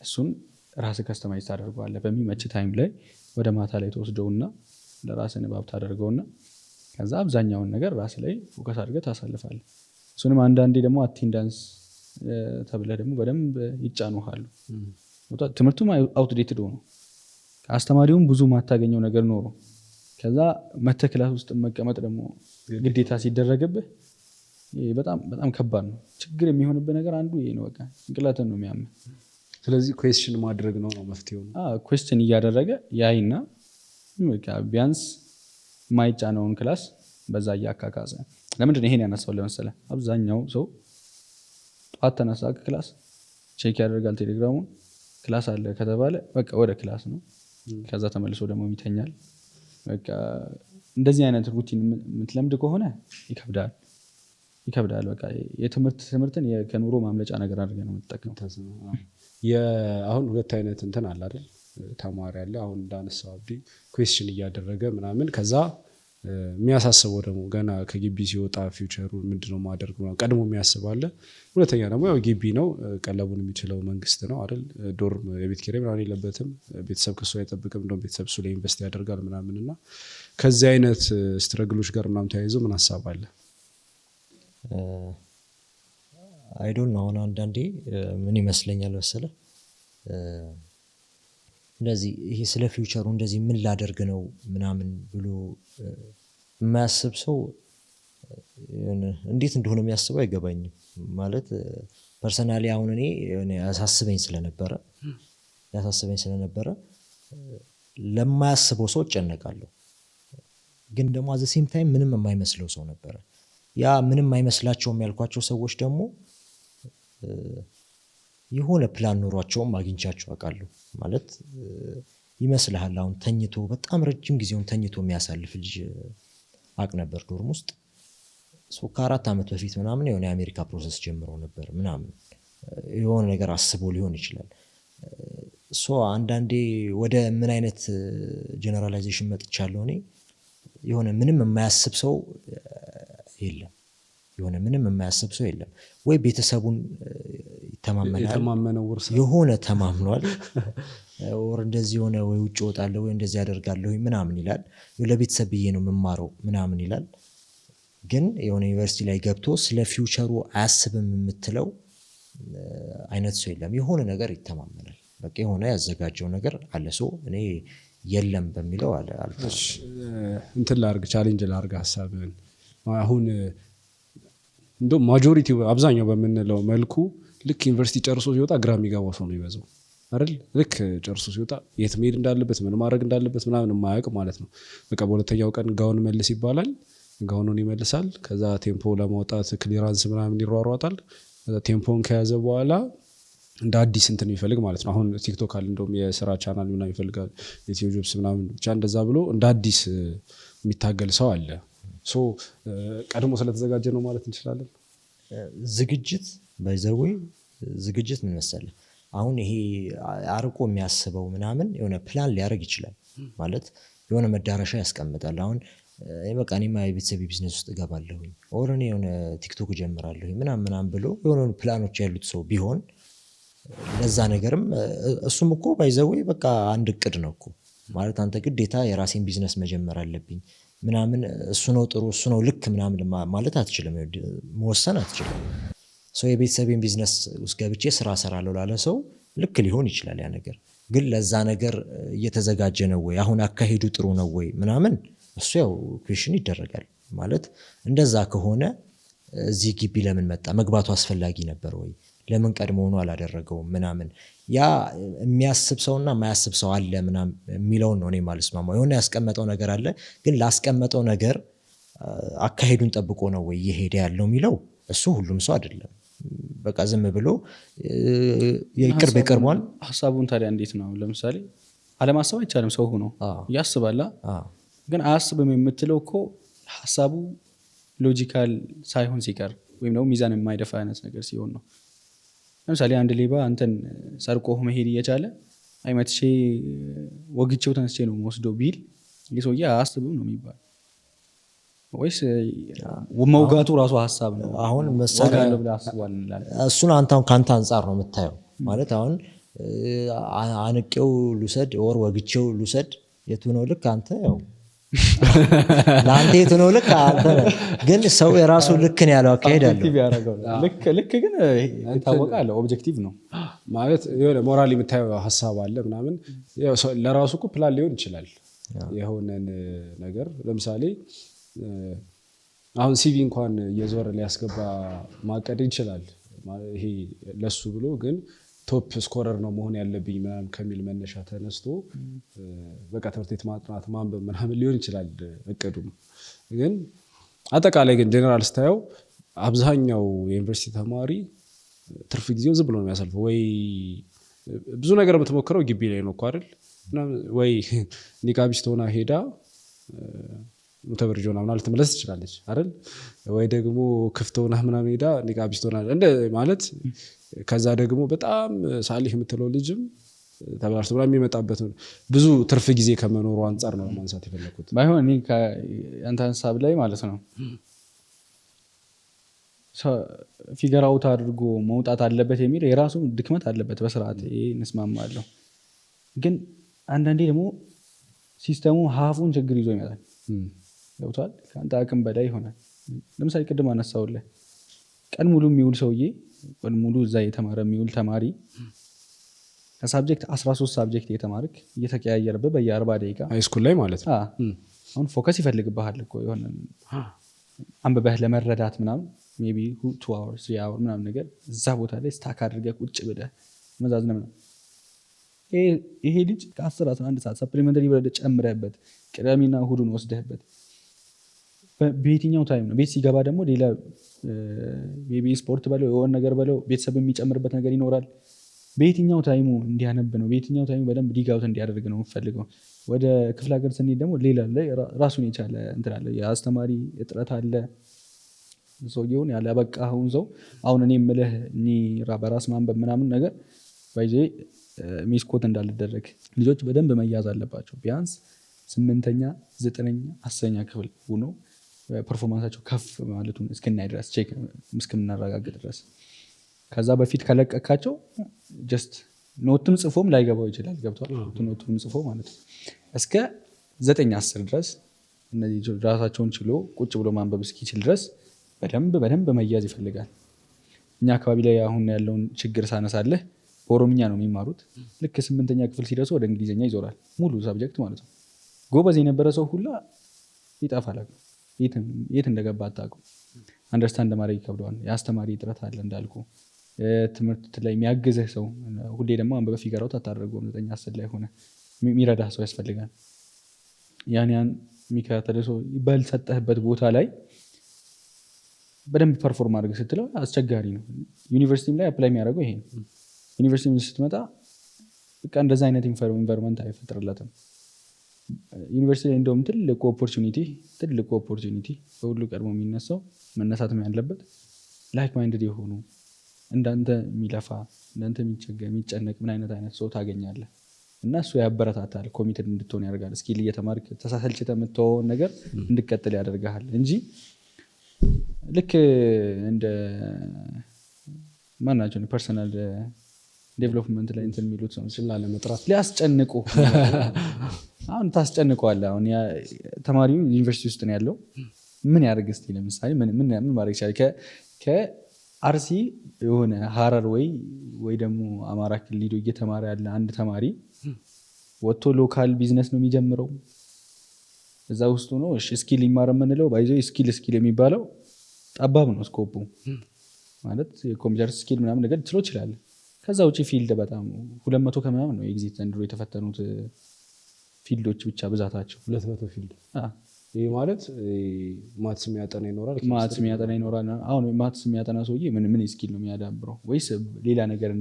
እሱን ራስህ ከስተማይዝ ታደርገዋለህ። በሚመች ታይም ላይ ወደ ማታ ላይ ተወስደውና ለራስህ ንባብ ታደርገውና ከዛ አብዛኛውን ነገር ራስህ ላይ ፎከስ አድርገህ ታሳልፋለህ። እሱንም አንዳንዴ ደግሞ አቴንዳንስ ተብለህ ደግሞ በደንብ ይጫኑሃሉ። ትምህርቱም አውትዴትድ ሆኖ አስተማሪውም ብዙ ማታገኘው ነገር ኖሮ ከዛ መተህ ክላስ ውስጥ መቀመጥ ደግሞ ግዴታ ሲደረግብህ በጣም በጣም ከባድ ነው። ችግር የሚሆንብህ ነገር አንዱ ይሄ ነው። በቃ ጭንቅላትን ነው የሚያምህ። ስለዚህ ኩዌስችን ማድረግ ነው መፍትሄው። ኩዌስችን እያደረገ ያይና ቢያንስ የማይጫነውን ክላስ በዛ እያካካሰ ለምንድን ይሄን ያነሳው ለመሰለህ አብዛኛው ሰው ጠዋት ተነሳ ክላስ ቼክ ያደርጋል ቴሌግራሙን ክላስ አለ ከተባለ በቃ ወደ ክላስ ነው። ከዛ ተመልሶ ደግሞ ይተኛል። በቃ እንደዚህ አይነት ሩቲን የምትለምድ ከሆነ ይከብዳል። በቃ ትምህርትን ከኑሮ ማምለጫ ነገር አድርገህ ነው የምትጠቀመው። አሁን ሁለት አይነት እንትን አለ አይደል? ተማሪ አለ አሁን እንዳነሳው አብዲ ኩዌስችን እያደረገ ምናምን ከዛ የሚያሳስበው ደግሞ ገና ከግቢ ሲወጣ ፊውቸሩ ምንድነው ማድረግ ነው ቀድሞ የሚያስባለ። ሁለተኛ ደግሞ ያው ግቢ ነው ቀለቡን የሚችለው መንግስት ነው አይደል? ዶርም የቤት ኪራይ ምናምን የለበትም። ቤተሰብ ከሱ አይጠብቅም። እንደውም ቤተሰብ እሱ ላይ ኢንቨስት ያደርጋል ምናምን እና ከዚህ አይነት ስትረግሎች ጋር ምናምን ተያይዞ ምን ሀሳብ አለ? አይዶን ነው አሁን አንዳንዴ ምን ይመስለኛል መሰለህ እንደዚህ ይሄ ስለ ፊውቸሩ እንደዚህ ምን ላደርግ ነው ምናምን ብሎ የማያስብ ሰው እንዴት እንደሆነ የሚያስበው አይገባኝም። ማለት ፐርሰናሊ አሁን እኔ ያሳስበኝ ስለነበረ ለማያስበው ሰው እጨነቃለሁ። ግን ደግሞ አዘ ሴም ታይም ምንም የማይመስለው ሰው ነበረ። ያ ምንም አይመስላቸውም ያልኳቸው ሰዎች ደግሞ የሆነ ፕላን ኖሯቸውም አግኝቻቸው አውቃለሁ። ማለት ይመስልሃል አሁን ተኝቶ በጣም ረጅም ጊዜውን ተኝቶ የሚያሳልፍ ልጅ አቅ ነበር ዶርም ውስጥ። ከ4 ዓመት በፊት ምናምን የሆነ የአሜሪካ ፕሮሰስ ጀምረው ነበር ምናምን የሆነ ነገር አስቦ ሊሆን ይችላል። አንዳንዴ ወደ ምን አይነት ጀነራላይዜሽን መጥቻለሁ እኔ የሆነ ምንም የማያስብ ሰው የለም። የሆነ ምንም የማያስብ ሰው የለም። ወይ ቤተሰቡን ይተማመናል፣ የተማመነው ውርስ የሆነ ተማምኗል፣ ወር እንደዚህ የሆነ ወይ ውጭ እወጣለሁ ወይ እንደዚህ ያደርጋለሁ ምናምን ይላል፣ ለቤተሰብ ብዬ ነው የምማረው ምናምን ይላል። ግን የሆነ ዩኒቨርሲቲ ላይ ገብቶ ስለ ፊውቸሩ አያስብም የምትለው አይነት ሰው የለም። የሆነ ነገር ይተማመናል፣ በቃ የሆነ ያዘጋጀው ነገር አለ። ሰው እኔ የለም በሚለው አለ እንትን ላርግ ቻሌንጅ ላርግ ሀሳብን አሁን እንደ ማጆሪቲ አብዛኛው በምንለው መልኩ ልክ ዩኒቨርሲቲ ጨርሶ ሲወጣ ግራ የሚገባው ሰው ነው ይበዛው አይደል? ልክ ጨርሶ ሲወጣ የት መሄድ እንዳለበት ምን ማድረግ እንዳለበት ምናምን የማያውቅ ማለት ነው። በቃ በሁለተኛው ቀን ጋውን መልስ ይባላል፣ ጋውኑን ይመልሳል። ከዛ ቴምፖ ለማውጣት ክሊራንስ ምናምን ይሯሯጣል። ከዛ ቴምፖን ከያዘ በኋላ እንደ አዲስ እንትን የሚፈልግ ማለት ነው። አሁን ቲክቶክ አለ እንደውም የስራ ቻናል ምናምን ይፈልጋል፣ የኢትዮ ጆብስ ምናምን ብቻ እንደዛ ብሎ እንደ አዲስ የሚታገል ሰው አለ። ሶ ቀድሞ ስለተዘጋጀ ነው ማለት እንችላለን። ዝግጅት ባይዘዌ ዝግጅት ምን መሰለህ፣ አሁን ይሄ አርቆ የሚያስበው ምናምን የሆነ ፕላን ሊያደርግ ይችላል ማለት የሆነ መዳረሻ ያስቀምጣል። አሁን በቃ እኔማ የቤተሰብ ቢዝነስ ውስጥ እገባለሁኝ ኦር እኔ የሆነ ቲክቶክ እጀምራለሁኝ ምናምን ብሎ የሆነ ፕላኖች ያሉት ሰው ቢሆን ለዛ ነገርም እሱም እኮ ባይዘዌ በቃ አንድ እቅድ ነው እኮ ማለት አንተ ግዴታ የራሴን ቢዝነስ መጀመር አለብኝ ምናምን እሱ ነው ጥሩ እሱ ነው ልክ ምናምን ማለት አትችልም፣ መወሰን አትችልም። ሰው የቤተሰቤን ቢዝነስ ውስጥ ገብቼ ስራ እሰራለሁ ላለ ሰው ልክ ሊሆን ይችላል ያ ነገር። ግን ለዛ ነገር እየተዘጋጀ ነው ወይ አሁን አካሄዱ ጥሩ ነው ወይ ምናምን እሱ ያው ኩዌሽን ይደረጋል። ማለት እንደዛ ከሆነ እዚህ ግቢ ለምን መጣ? መግባቱ አስፈላጊ ነበር ወይ? ለምን ቀድሞ ሆኖ አላደረገውም ምናምን። ያ የሚያስብ ሰውና የማያስብ ሰው አለ ምናምን የሚለውን ነው እኔ የማልስማማው። የሆነ ያስቀመጠው ነገር አለ፣ ግን ላስቀመጠው ነገር አካሄዱን ጠብቆ ነው ወይ እየሄደ ያለው የሚለው እሱ ሁሉም ሰው አይደለም። በቃ ዝም ብሎ የቅርብ የቅርቧን ሀሳቡን ታዲያ እንዴት ነው? ለምሳሌ አለማሰብ አይቻልም። ሰው ሆኖ ያስባላ፣ ግን አያስብም የምትለው እኮ ሀሳቡ ሎጂካል ሳይሆን ሲቀር ወይም ደግሞ ሚዛን የማይደፋ አይነት ነገር ሲሆን ነው። ለምሳሌ አንድ ሌባ አንተን ሰርቆ መሄድ እየቻለ አይመትቼ ወግቼው ተነስቼ ነው ወስዶ ቢል ይህ ሰውዬ አያስብም ነው የሚባል ወይስ መውጋቱ ራሱ ሀሳብ ነው? አሁን መሳሪያ እሱን አንተን ከአንተ አንጻር ነው የምታየው። ማለት አሁን አንቄው ልውሰድ ወር ወግቼው ልውሰድ የቱ ነው ልክ? አንተ ያው ለአንተ የቱ ነው ልክ? አንተ ግን ሰው የራሱ ልክ ነው ያለው አካሄድ አለው። ልክ ግን የታወቀ አለ ኦብጀክቲቭ ነው ማለት የሆነ ሞራል የምታየው ሀሳብ አለ ምናምን። ለራሱ እኮ ፕላን ሊሆን ይችላል የሆነን ነገር። ለምሳሌ አሁን ሲቪ እንኳን የዞር ሊያስገባ ማቀድ ይችላል። ይሄ ለሱ ብሎ ግን ቶፕ ስኮረር ነው መሆን ያለብኝ ምናምን ከሚል መነሻ ተነስቶ በቃ ትምህርት ቤት ማጥናት ማንበብ ምናምን ሊሆን ይችላል እቅዱም። ግን አጠቃላይ ግን ጀነራል ስታየው አብዛኛው የዩኒቨርሲቲ ተማሪ ትርፍ ጊዜው ዝም ብሎ ነው የሚያሳልፈው። ወይ ብዙ ነገር የምትሞክረው ግቢ ላይ ነው እኮ አይደል? ወይ ኒቃቢስት ሆና ሄዳ ሙተበርጆና ምናምን ልትመለስ ትችላለች አይደል? ወይ ደግሞ ክፍት ሆና ምናምን ሄዳ ኒቃቢስት ሆና እንደ ማለት ከዛ ደግሞ በጣም ሳሊህ የምትለው ልጅም ተብላሽቶ ብላ የሚመጣበት ብዙ ትርፍ ጊዜ ከመኖሩ አንጻር ነው ማንሳት የፈለኩት። ባይሆን እኔ ከአንተ ሀሳብ ላይ ማለት ነው ፊገር አውት አድርጎ መውጣት አለበት የሚል የራሱ ድክመት አለበት። በስርዓት ይሄ እንስማማለሁ። ግን አንዳንዴ ደግሞ ሲስተሙ ሀፉን ችግር ይዞ ይመጣል። ገብቷል? ከአንተ አቅም በላይ ይሆናል። ለምሳሌ ቅድም አነሳውልህ ቀን ሙሉ የሚውል ሰውዬ ቀን ሙሉ እዛ የተማረ የሚውል ተማሪ ከሳብጀክት 13 ሳብጀክት የተማርክ እየተቀያየረብህ በየ40 ደቂቃ ሃይስኩል ላይ ማለት ነው። አሁን ፎከስ ይፈልግብሃል እኮ የሆነ አንብበህ ለመረዳት ምናምን ሜይ ቢ 2 hours 3 hours ምናምን ነገር እዛ ቦታ ላይ ስታክ አድርገህ ቁጭ ብለህ መዛዝነ ምናምን ይሄ ልጅ ከ10-11 ሰዓት ሰፕሊመንተሪ ብለህ ጨምረህበት ቅዳሜና እሁዱን ወስደህበት በየትኛው ታይም ነው? ቤት ሲገባ ደግሞ ሌላ ሜይ ቢ ስፖርት በለው የሆነ ነገር በለው ቤተሰብ የሚጨምርበት ነገር ይኖራል። በየትኛው ታይሙ እንዲያነብ ነው? በየትኛው ታይሙ በደንብ ዲጋውት እንዲያደርግ ነው የምፈልገው? ወደ ክፍለ ሀገር ስንሄድ ደግሞ ሌላ ላይ ራሱን የቻለ እንትን አለ፣ የአስተማሪ እጥረት አለ። ሰውየውን ያለ በቃውን ሰው አሁን እኔ የምልህ በራስ ማንበብ ምናምን ነገር ባይዜ ሚስኮት እንዳልደረግ ልጆች በደንብ መያዝ አለባቸው። ቢያንስ 8ኛ 9ኛ 10ኛ ክፍል ሆኖ ፐርፎርማንሳቸው ከፍ ማለቱን እስክናይ ድረስ ቼክ እስክናረጋግጥ ድረስ። ከዛ በፊት ከለቀካቸው ጀስት ኖትም ጽፎም ላይገባው ይችላል። ገብቷል? ኖትም ጽፎ ማለት ነው እስከ 9-10 ድረስ እነዚህ ራሳቸውን ችሎ ቁጭ ብሎ ማንበብ እስኪችል ድረስ በደንብ መያዝ ይፈልጋል። እኛ አካባቢ ላይ አሁን ያለውን ችግር ሳነሳለህ በኦሮምኛ ነው የሚማሩት። ልክ 8ኛ ክፍል ሲደርሱ ወደ እንግሊዝኛ ይዞራል ሙሉ ሳብጀክት ማለት ነው። ጎበዝ የነበረ ሰው ሁላ ይጠፋል። የት እንደገባ አታውቅም። አንደርስታንድ ለማድረግ ይከብደዋል። የአስተማሪ እጥረት አለ እንዳልኩ። ትምህርት ላይ የሚያግዝህ ሰው ሁሌ ደግሞ አንበበ ፊገራው አታደርገውም። 9-10 ላይ ሆነ የሚረዳ ሰው ያስፈልጋል። ያን የሚከታተል ሰው ባልሰጠህበት ቦታ ላይ በደንብ ፐርፎርም አድርገህ ስትለው አስቸጋሪ ነው። ዩኒቨርሲቲም ላይ አፕላይ የሚያደርገው ይሄ ነው። ዩኒቨርሲቲ ስትመጣ በቃ እንደዛ አይነት ኢንቫይሮንመንት አይፈጥርለትም። ዩኒቨርሲቲ ላይ እንደውም ትልቁ ኦፖርቹኒቲ በሁሉ ቀድሞ የሚነሳው መነሳትም ያለበት ላይክ ማይንድድ የሆኑ እንዳንተ የሚለፋ እንዳንተ የሚጨነቅ ምን አይነት ሰው ታገኛለህ እና እሱ ያበረታታል፣ ኮሚትድ እንድትሆን ያደርጋል። ስኪል እየተማርክ ተሳሰልችተህ የምትተወውን ነገር እንድቀጥል ያደርግሃል እንጂ ልክ እንደ ማናቸው ፐርሰናል ዴቨሎፕመንት ላይ እንትን የሚሉት ሰው ለመጥራት ሊያስጨንቁ አሁን ታስጨንቀዋለህ። አሁን ተማሪው ዩኒቨርሲቲ ውስጥ ነው ያለው። ምን ያደርግ እስኪ ለምሳሌ ምን ማድረግ ይችላል? ከአርሲ የሆነ ሀረር ወይ ደግሞ አማራ ክልል ሄዶ እየተማረ ያለ አንድ ተማሪ ወጥቶ ሎካል ቢዝነስ ነው የሚጀምረው። እዛ ውስጡ ነው ስኪል ይማር የምንለው ባይዞ ስኪል የሚባለው ጠባብ ነው ስኮፑ ማለት የኮምፒውተር ስኪል ምናምን ነገር ትሎ ይችላል። ከዛ ውጭ ፊልድ በጣም 200 ከምናምን ነው ኤግዚት ዘንድሮ የተፈተኑት ፊልዶች ብቻ ብዛታቸው 200 ፊልድ። ይህ ማለት ማትስ የሚያጠና ይኖራል። አሁን ማትስ የሚያጠና ሰውዬ ምን ስኪል ነው የሚያዳብረው? ወይስ ሌላ ነገር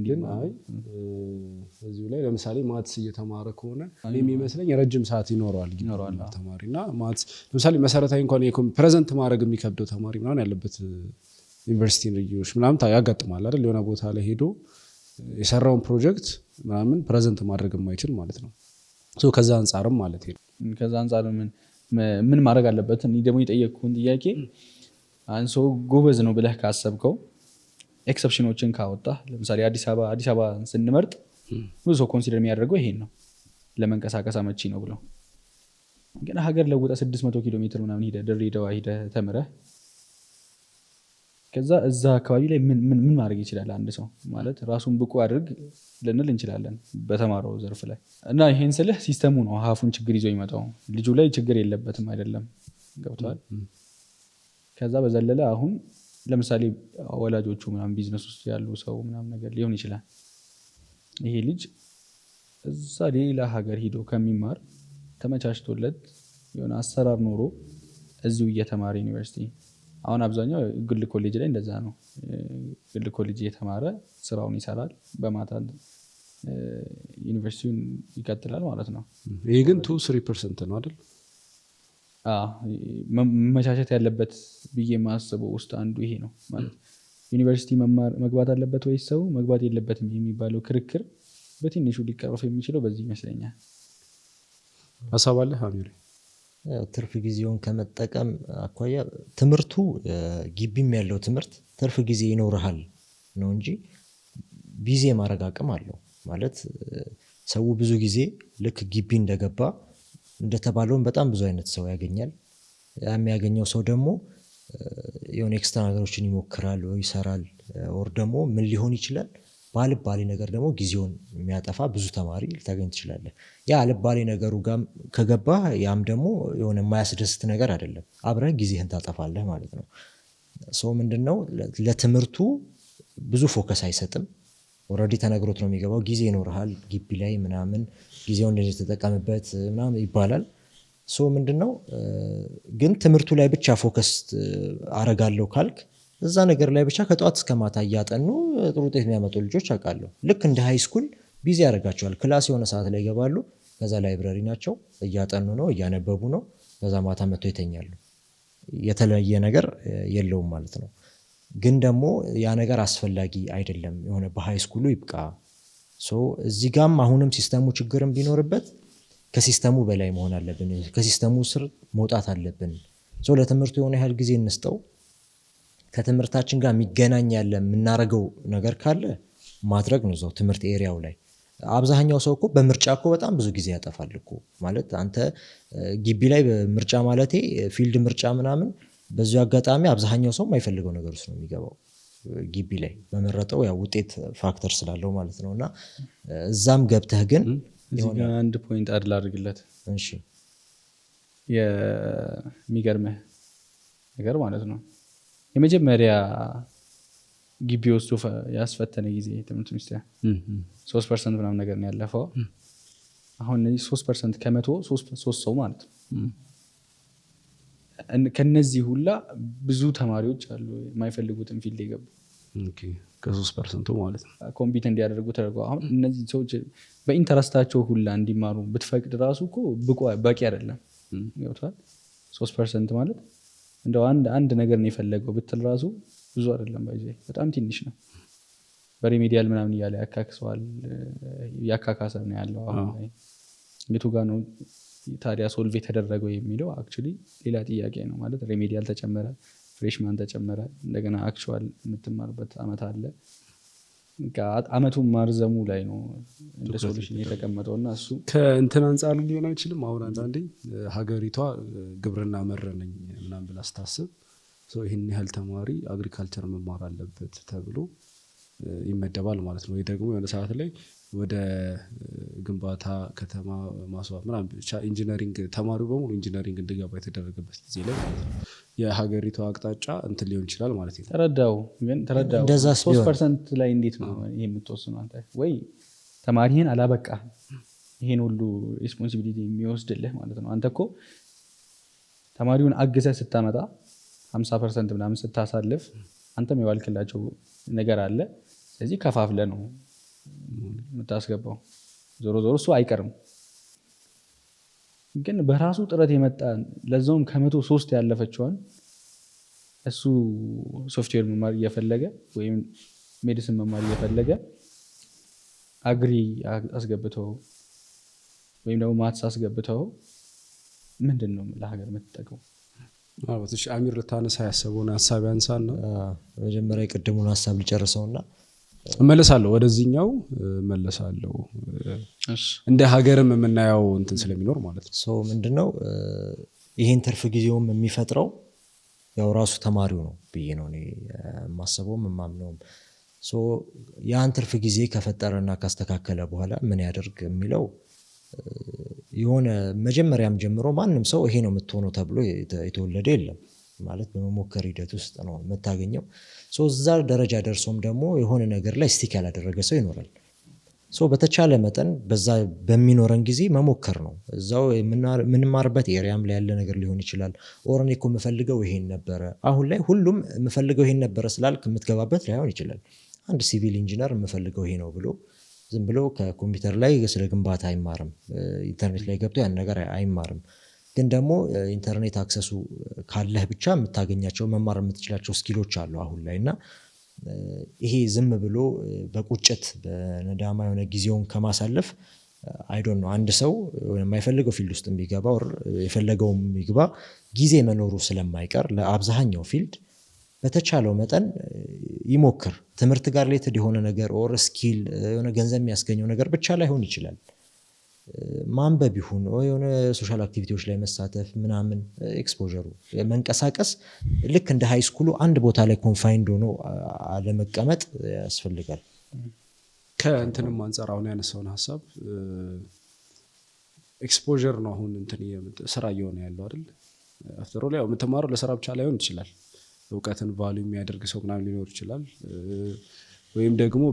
እዚሁ ላይ ለምሳሌ ማትስ እየተማረ ከሆነ የሚመስለኝ ረጅም ሰዓት ይኖረዋል ተማሪ እና ማትስ ለምሳሌ መሰረታዊ እንኳን ፕሬዘንት ማድረግ የሚከብደው ተማሪ ምናምን ያለበት ዩኒቨርሲቲ ልጆች ምናምን ያጋጥማል አይደል? የሆነ ቦታ ላይ ሄዶ የሰራውን ፕሮጀክት ምናምን ፕሬዘንት ማድረግ የማይችል ማለት ነው። ከዛ አንጻርም ማለት ነው። ከዛ አንጻር ምን ማድረግ አለበት? እኔ ደግሞ የጠየቅኩህን ጥያቄ አንድ ሰው ጎበዝ ነው ብለህ ካሰብከው ኤክሰፕሽኖችን ካወጣህ፣ ለምሳሌ አዲስ አበባ ስንመርጥ ብዙ ሰው ኮንሲደር የሚያደርገው ይሄን ነው፣ ለመንቀሳቀስ አመቺ ነው ብለው። ግን ሀገር ለውጠ 600 ኪሎ ሜትር ምናምን ሄደህ ድሬዳዋ ሄደህ ተምረህ ከዛ እዛ አካባቢ ላይ ምን ማድረግ ይችላል አንድ ሰው? ማለት ራሱን ብቁ አድርግ ልንል እንችላለን በተማረው ዘርፍ ላይ እና ይሄን ስልህ ሲስተሙ ነው ሀፉን ችግር ይዞ ይመጣው። ልጁ ላይ ችግር የለበትም አይደለም። ገብቷል? ከዛ በዘለለ አሁን ለምሳሌ ወላጆቹ ምናምን ቢዝነስ ውስጥ ያሉ ሰው ምናምን ነገር ሊሆን ይችላል። ይሄ ልጅ እዛ ሌላ ሀገር ሂዶ ከሚማር ተመቻችቶለት የሆነ አሰራር ኖሮ እዚሁ እየተማረ ዩኒቨርሲቲ አሁን አብዛኛው ግል ኮሌጅ ላይ እንደዛ ነው። ግል ኮሌጅ እየተማረ ስራውን ይሰራል፣ በማታ ዩኒቨርሲቲውን ይቀጥላል ማለት ነው። ይህ ግን 2-3% ነው አይደል? መመቻቸት ያለበት ብዬ የማስበው ውስጥ አንዱ ይሄ ነው። ማለት ዩኒቨርሲቲ መግባት አለበት ወይስ ሰው መግባት የለበትም የሚባለው ክርክር በትንሹ ሊቀረፍ የሚችለው በዚህ ይመስለኛል። ሀሳብ አለ አሚር? ትርፍ ጊዜውን ከመጠቀም አኳያ ትምህርቱ ግቢም ያለው ትምህርት ትርፍ ጊዜ ይኖርሃል ነው እንጂ ቢዚ የማድረግ አቅም አለው ማለት ሰው ብዙ ጊዜ ልክ ግቢ እንደገባ እንደተባለውን በጣም ብዙ አይነት ሰው ያገኛል። የሚያገኘው ሰው ደግሞ የሆነ ኤክስትራ ነገሮችን ይሞክራል ወይ ይሰራል። ወር ደግሞ ምን ሊሆን ይችላል ባልባሌ ነገር ደግሞ ጊዜውን የሚያጠፋ ብዙ ተማሪ ልታገኝ ትችላለህ። ያ አልባሌ ነገሩ ጋር ከገባ ያም ደግሞ የሆነ የማያስደስት ነገር አይደለም፣ አብረህ ጊዜህን ታጠፋለህ ማለት ነው። ሰው ምንድነው ለትምህርቱ ብዙ ፎከስ አይሰጥም። ኦልሬዲ ተነግሮት ነው የሚገባው። ጊዜ ይኖርሃል ግቢ ላይ ምናምን ጊዜውን እንደዚህ ተጠቀምበት ምናምን ይባላል። ሰው ምንድነው ግን ትምህርቱ ላይ ብቻ ፎከስ አረጋለሁ ካልክ እዛ ነገር ላይ ብቻ ከጠዋት እስከ ማታ እያጠኑ ጥሩ ውጤት የሚያመጡ ልጆች አውቃለሁ። ልክ እንደ ሃይ ስኩል ቢዚ ያደርጋቸዋል። ክላስ የሆነ ሰዓት ላይ ይገባሉ፣ ከዛ ላይብረሪ ናቸው፣ እያጠኑ ነው፣ እያነበቡ ነው፣ ከዛ ማታ መጥተው ይተኛሉ። የተለየ ነገር የለውም ማለት ነው። ግን ደግሞ ያ ነገር አስፈላጊ አይደለም። የሆነ በሃይ ስኩሉ ይብቃ። እዚህ ጋም አሁንም ሲስተሙ ችግርም ቢኖርበት ከሲስተሙ በላይ መሆን አለብን። ከሲስተሙ ስር መውጣት አለብን። ለትምህርቱ የሆነ ያህል ጊዜ እንስጠው። ከትምህርታችን ጋር የሚገናኝ ያለ የምናደርገው ነገር ካለ ማድረግ ነው እዛው ትምህርት ኤሪያው ላይ። አብዛኛው ሰው እኮ በምርጫ እኮ በጣም ብዙ ጊዜ ያጠፋል እኮ። ማለት አንተ ግቢ ላይ በምርጫ ማለቴ ፊልድ ምርጫ ምናምን፣ በዚሁ አጋጣሚ አብዛኛው ሰው የማይፈልገው ነገር ውስጥ ነው የሚገባው ግቢ ላይ በመረጠው ያው ውጤት ፋክተር ስላለው ማለት ነው። እና እዛም ገብተህ ግን አንድ ፖይንት አድ ላድርግለት። እሺ የሚገርምህ ነገር ማለት ነው የመጀመሪያ ግቢ ወስዶ ያስፈተነ ጊዜ ትምህርት ሚኒስቴር 3% ምናምን ነገር ነው ያለፈው። አሁን እነዚህ 3% ከመቶ 3 ሰው ማለት ነው። ከነዚህ ሁላ ብዙ ተማሪዎች አሉ የማይፈልጉትን ፊልድ የገቡ ከ3% ማለት ነው ኮምፒት እንዲያደርጉ ተደርገው። አሁን እነዚህ ሰዎች በኢንተረስታቸው ሁላ እንዲማሩ ብትፈቅድ ራሱ እኮ በቂ አይደለም። ይወጣል 3% ማለት እንደው አንድ ነገር ነው የፈለገው ብትል ራሱ ብዙ አይደለም። በጣም ትንሽ ነው። በሪሜዲያል ምናምን እያለ ያካክሰዋል፣ ያካካሰ ነው ያለው። አሁን ላይ የቱ ጋር ነው ታዲያ ሶልቭ የተደረገው የሚለው አክቹሊ ሌላ ጥያቄ ነው። ማለት ሪሜዲያል ተጨመረ፣ ፍሬሽማን ተጨመረ፣ እንደገና አክቹዋል የምትማርበት አመት አለ። አመቱን ማርዘሙ ላይ ነው እንደ ሶሉሽን የተቀመጠው። እና እሱ ከእንትን አንጻር ሊሆን አይችልም። አሁን አንዳንዴ ሀገሪቷ ግብርና መር ነኝ ምናምን ብላ ስታስብ ይህን ያህል ተማሪ አግሪካልቸር መማር አለበት ተብሎ ይመደባል ማለት ነው። ወይ ደግሞ የሆነ ሰዓት ላይ ወደ ግንባታ ከተማ ማስዋብ ምናምን ብቻ ኢንጂነሪንግ ተማሪው በሙሉ ኢንጂነሪንግ እንዲገባ የተደረገበት ጊዜ ላይ ማለት ነው የሀገሪቷ አቅጣጫ እንትን ሊሆን ይችላል ማለት ነው። ተረዳው። 3% ላይ እንዴት ነው ይሄ የምትወስነው አንተ? ወይ ተማሪህን አላበቃ ይሄን ሁሉ ሪስፖንሲቢሊቲ የሚወስድልህ ማለት ነው። አንተ እኮ ተማሪውን አግዘህ ስታመጣ 50% ምናምን ስታሳልፍ አንተም የዋልክላቸው ነገር አለ። ስለዚህ ከፋፍለ ነው የምታስገባው። ዞሮ ዞሮ እሱ አይቀርም። ግን በራሱ ጥረት የመጣ ለዛውም ከመቶ 3 ያለፈችዋን እሱ ሶፍትዌር መማር እየፈለገ ወይም ሜዲሲን መማር እየፈለገ አግሪ አስገብተው ወይም ደግሞ ማትስ አስገብተው ምንድን ነው ለሀገር የምትጠቀው? እሺ አሚር ልታነሳ ያሰበውን ሀሳብ ያንሳና መጀመሪያ የቀደሙን ሀሳብ ሊጨርሰውና እመለሳለሁ፣ ወደዚህኛው እመለሳለሁ። እንደ ሀገርም የምናየው እንትን ስለሚኖር ማለት ነው። ምንድነው ይሄን ትርፍ ጊዜውም የሚፈጥረው ያው ራሱ ተማሪው ነው ብዬ ነው እኔ የማስበውም የማምነውም። ያን ትርፍ ጊዜ ከፈጠረና ካስተካከለ በኋላ ምን ያደርግ የሚለው የሆነ መጀመሪያም ጀምሮ ማንም ሰው ይሄ ነው የምትሆነው ተብሎ የተወለደ የለም። ማለት በመሞከር ሂደት ውስጥ ነው የምታገኘው። እዛ ደረጃ ደርሶም ደግሞ የሆነ ነገር ላይ ስቲክ ያላደረገ ሰው ይኖራል። በተቻለ መጠን በዛ በሚኖረን ጊዜ መሞከር ነው። እዛው የምንማርበት ኤሪያም ላይ ያለ ነገር ሊሆን ይችላል። ኦርኔ እኮ የምፈልገው ይሄን ነበረ። አሁን ላይ ሁሉም የምፈልገው ይሄን ነበረ ስላልክ የምትገባበት ላይሆን ይችላል። አንድ ሲቪል ኢንጂነር የምፈልገው ይሄ ነው ብሎ ዝም ብሎ ከኮምፒውተር ላይ ስለ ግንባታ አይማርም። ኢንተርኔት ላይ ገብቶ ያን ነገር አይማርም። ግን ደግሞ ኢንተርኔት አክሰሱ ካለህ ብቻ የምታገኛቸው መማር የምትችላቸው ስኪሎች አሉ አሁን ላይ። እና ይሄ ዝም ብሎ በቁጭት በነዳማ የሆነ ጊዜውን ከማሳለፍ አይዶን ነው አንድ ሰው የማይፈልገው ፊልድ ውስጥ ቢገባ የፈለገውም ይግባ ጊዜ መኖሩ ስለማይቀር ለአብዛኛው ፊልድ በተቻለው መጠን ይሞክር። ትምህርት ጋር ሪሌትድ የሆነ ነገር ኦር ስኪል የሆነ ገንዘብ የሚያስገኘው ነገር ብቻ ላይሆን ይችላል። ማንበብ ይሁን የሆነ ሶሻል አክቲቪቲዎች ላይ መሳተፍ ምናምን ኤክስፖዠሩ መንቀሳቀስ ልክ እንደ ሃይ ስኩሉ አንድ ቦታ ላይ ኮንፋይንድ ሆኖ አለመቀመጥ ያስፈልጋል። ከእንትንም አንጻር አሁን ያነሳውን ሀሳብ ኤክስፖዠር ነው። አሁን እንትን ስራ እየሆነ ያለው አይደል? አፍተር ኦል ያው የምትማረው ለስራ ብቻ ላይሆን ይችላል። እውቀትን ቫልዩ የሚያደርግ ሰው ምናምን ሊኖር ይችላል። ወይም ደግሞ